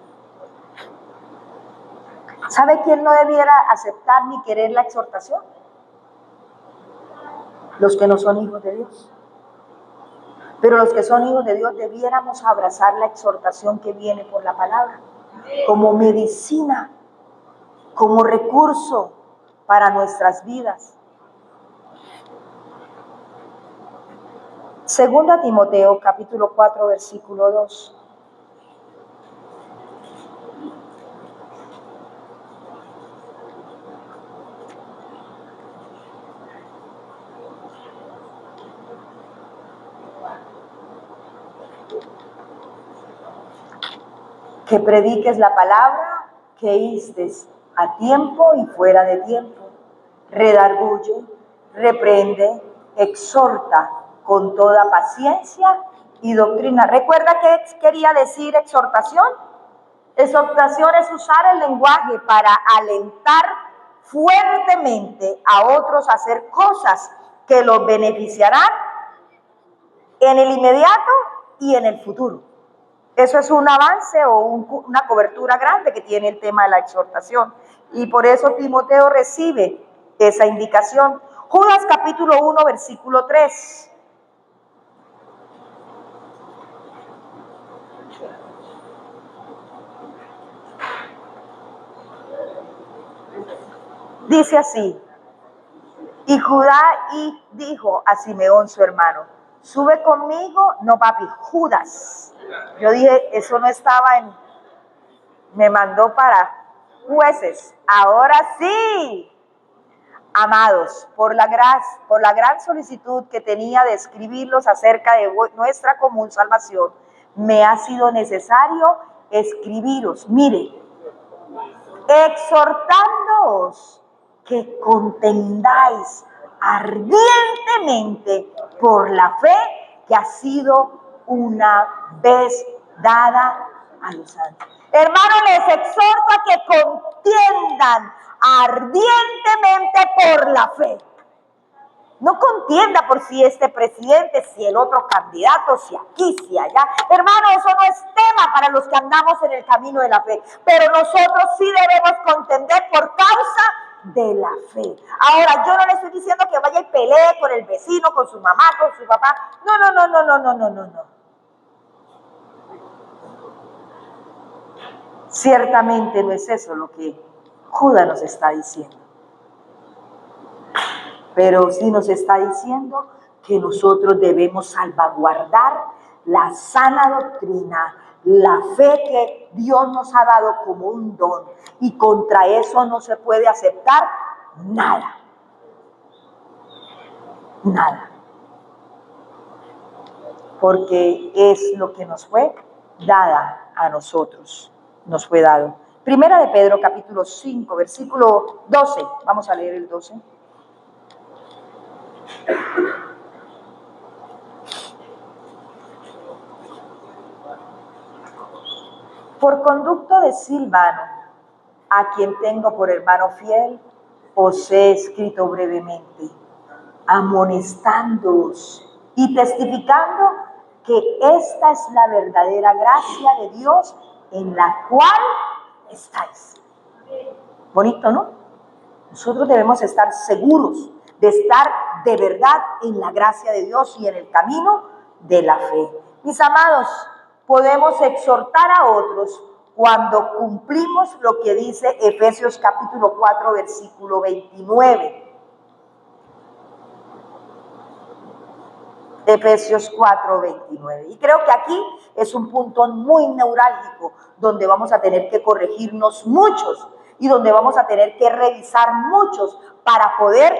¿Sabe quién no debiera aceptar ni querer la exhortación? Los que no son hijos de Dios. Pero los que son hijos de Dios debiéramos abrazar la exhortación que viene por la palabra, como medicina, como recurso para nuestras vidas. Segunda Timoteo, capítulo 4, versículo 2. Que prediques la palabra, que instes a tiempo y fuera de tiempo, redarguye, reprende, exhorta con toda paciencia y doctrina. ¿Recuerda qué quería decir exhortación? Exhortación es usar el lenguaje para alentar fuertemente a otros a hacer cosas que los beneficiarán en el inmediato y en el futuro. Eso es un avance o una cobertura grande que tiene el tema de la exhortación. Y por eso Timoteo recibe esa indicación. Judas capítulo 1, versículo 3. Dice así: y Judá dijo a Simeón su hermano, sube conmigo. No, papi, Judas. Yo dije, eso no estaba me mandó para jueces. Ahora sí. Amados, por la gran solicitud que tenía de escribirlos acerca de nuestra común salvación, me ha sido necesario escribiros. Mire, exhortándoos que contendáis ardientemente por la fe que ha sido una vez dada a los santos. Hermano, les exhorto a que contiendan ardientemente por la fe. No contienda por si este presidente, si el otro candidato, si aquí, si allá. Hermano, eso no es tema para los que andamos en el camino de la fe. Pero nosotros sí debemos contender por causa de la fe. Ahora, yo no le estoy diciendo que vaya y pelee con el vecino, con su mamá, con su papá. No. Ciertamente no es eso lo que Judas nos está diciendo. Pero sí nos está diciendo que nosotros debemos salvaguardar la sana doctrina, la fe que Dios nos ha dado como un don, y contra eso no se puede aceptar nada. Nada. Porque es lo que nos fue dada a nosotros. Nos fue dado. Primera de Pedro, capítulo 5, versículo 12. Vamos a leer el 12. Por conducto de Silvano, a quien tengo por hermano fiel, os he escrito brevemente, amonestándoos y testificando que esta es la verdadera gracia de Dios en la cual estáis. Bonito, ¿no? Nosotros debemos estar seguros de estar de verdad en la gracia de Dios y en el camino de la fe. Mis amados, podemos exhortar a otros cuando cumplimos lo que dice Efesios capítulo 4, versículo 29. Efesios 4, 29. Y creo que aquí es un punto muy neurálgico donde vamos a tener que corregirnos muchos y donde vamos a tener que revisar muchos para poder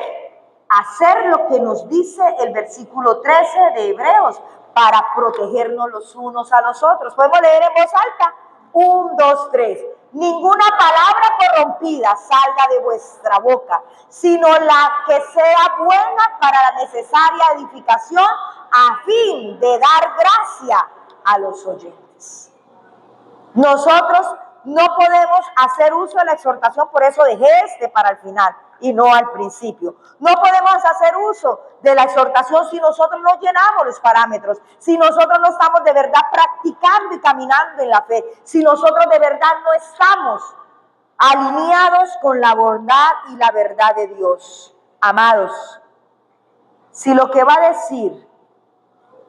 hacer lo que nos dice el versículo 13 de Hebreos, para protegernos los unos a los otros. Podemos leer en voz alta. 1, 2, 3. Ninguna palabra corrompida salga de vuestra boca, sino la que sea buena para la necesaria edificación, a fin de dar gracia a los oyentes. Nosotros no podemos hacer uso de la exhortación, por eso dejé para el final y no al principio. No podemos hacer uso de la exhortación si nosotros no llenamos los parámetros, si nosotros no estamos de verdad practicando y caminando en la fe, si nosotros de verdad no estamos alineados con la bondad y la verdad de Dios. Amados, si lo que va a decir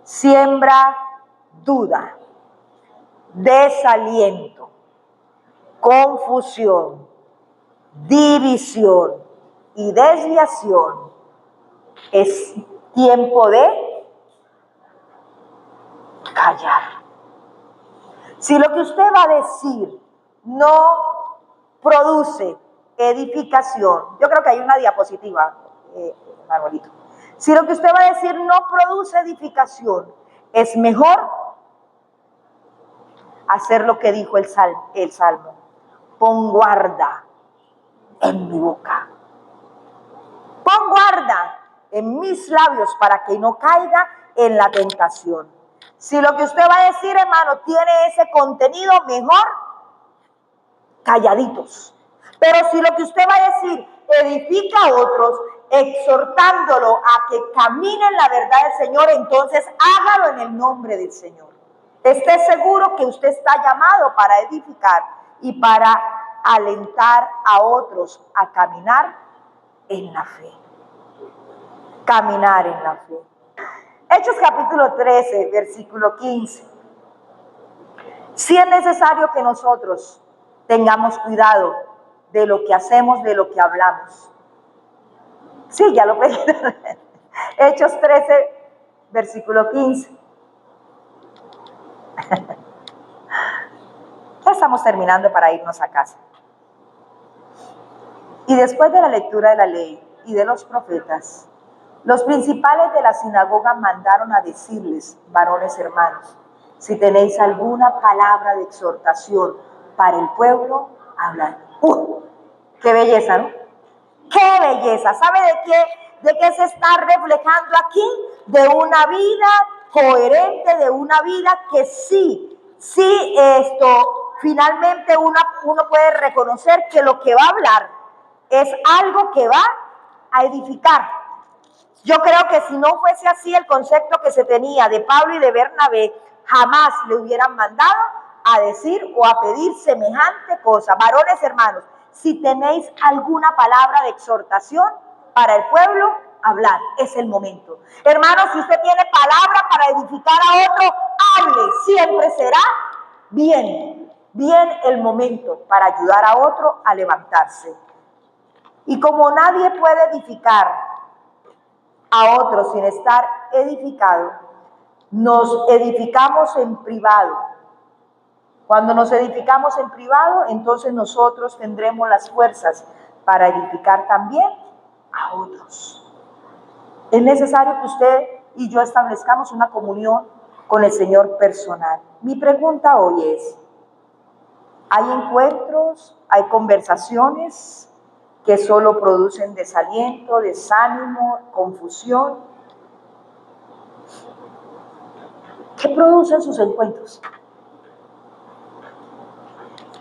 siembra duda, desaliento, confusión, división y desviación, es tiempo de callar. Si lo que usted va a decir no produce edificación, yo creo que hay una diapositiva, Manuelito. Si lo que usted va a decir no produce edificación, es mejor hacer lo que dijo el Salmo. Pon guarda en mi boca. Pon guarda en mis labios para que no caiga en la tentación. Si lo que usted va a decir, hermano, tiene ese contenido, mejor calladitos. Pero si lo que usted va a decir edifica a otros, exhortándolo a que camine en la verdad del Señor, entonces hágalo en el nombre del Señor. Esté seguro que usted está llamado para edificar y para alentar a otros a caminar en la fe. Caminar en la fe. Hechos capítulo 13, versículo 15. Si es necesario que nosotros tengamos cuidado de lo que hacemos, de lo que hablamos. Sí, ya lo pedí. Hechos 13, versículo 15. Ya estamos terminando para irnos a casa. Y después de la lectura de la ley y de los profetas, los principales de la sinagoga mandaron a decirles: varones hermanos, si tenéis alguna palabra de exhortación para el pueblo, hablad. ¡Qué belleza!, ¿no? ¡Qué belleza! ¿Sabe de qué se está reflejando aquí? De una vida coherente, de una vida que finalmente uno puede reconocer que lo que va a hablar es algo que va a edificar. Yo creo que si no fuese así el concepto que se tenía de Pablo y de Bernabé, jamás le hubieran mandado a decir o a pedir semejante cosa. Varones hermanos, si tenéis alguna palabra de exhortación para el pueblo, hablad, es el momento. Hermanos, si usted tiene palabra para edificar a otro, hable, siempre será bien el momento para ayudar a otro a levantarse. Y como nadie puede edificar a otro sin estar edificado, nos edificamos en privado. Cuando nos edificamos en privado, entonces nosotros tendremos las fuerzas para edificar también a otros. Es necesario que usted y yo establezcamos una comunión con el Señor personal. Mi pregunta hoy es: ¿hay encuentros, hay conversaciones que solo producen desaliento, desánimo, confusión? ¿Qué producen sus encuentros?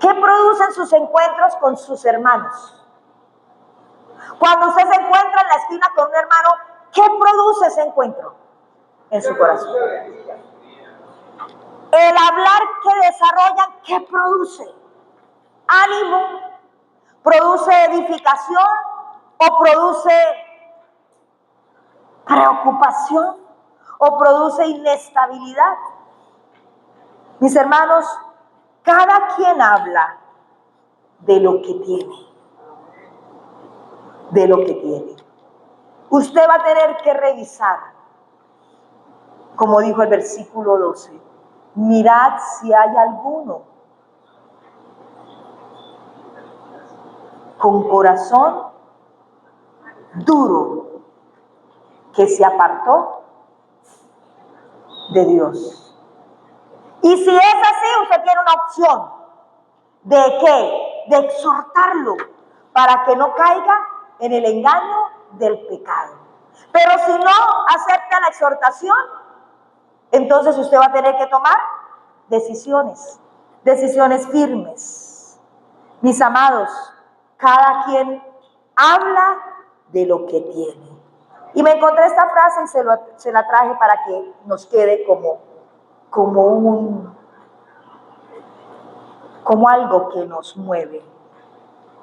¿Qué producen sus encuentros con sus hermanos? Cuando usted se encuentra en la esquina con un hermano, ¿qué produce ese encuentro en su corazón? El hablar que desarrollan, ¿qué produce? Ánimo, produce edificación o produce preocupación o produce inestabilidad. Mis hermanos, cada quien habla de lo que tiene, de lo que tiene. Usted va a tener que revisar, como dijo el versículo 12, mirad si hay alguno con corazón duro que se apartó de Dios. Y si es así, usted tiene una opción. ¿De qué? De exhortarlo para que no caiga en el engaño del pecado. Pero si no acepta la exhortación, entonces usted va a tener que tomar decisiones firmes. Mis amados, cada quien habla de lo que tiene. Y me encontré esta frase y se la traje para que nos quede como algo que nos mueve.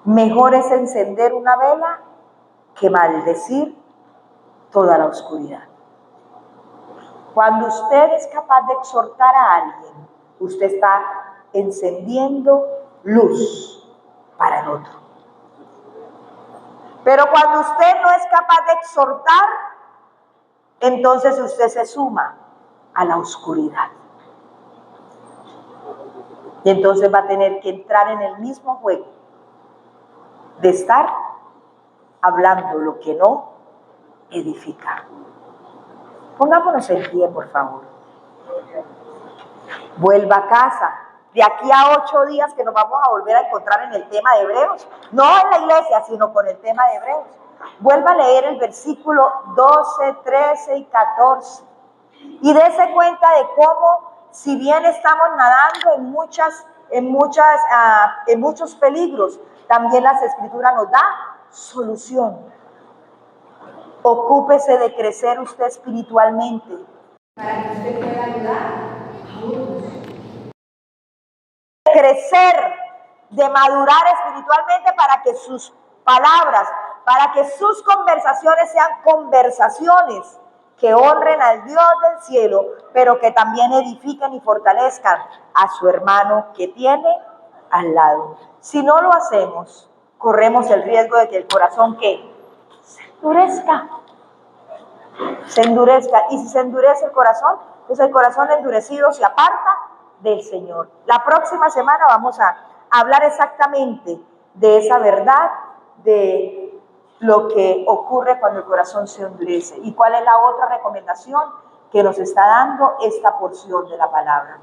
Mejor es encender una vela que maldecir toda la oscuridad. Cuando usted es capaz de exhortar a alguien, usted está encendiendo luz para el otro. Pero cuando usted no es capaz de exhortar, entonces usted se suma a la oscuridad. Y entonces va a tener que entrar en el mismo juego de estar hablando lo que no edifica. Pongámonos en pie, por favor. Vuelva a casa. De aquí a 8 días que nos vamos a volver a encontrar en el tema de Hebreos. No en la iglesia, sino con el tema de Hebreos. Vuelva a leer el versículo 12, 13 y 14. Y dése cuenta de cómo, si bien estamos nadando en muchos peligros, también las Escrituras nos da solución. Ocúpese de crecer usted espiritualmente para que usted pueda ayudar a otros. Crecer, de madurar espiritualmente para que sus palabras, para que sus conversaciones sean conversaciones que honren al Dios del cielo, pero que también edifiquen y fortalezcan a su hermano que tiene al lado. Si no lo hacemos, corremos el riesgo de que el corazón se endurezca. Y si se endurece el corazón, pues el corazón endurecido se aparta del Señor. La próxima semana vamos a hablar exactamente de esa verdad, de lo que ocurre cuando el corazón se endurece. ¿Y cuál es la otra recomendación que nos está dando esta porción de la palabra?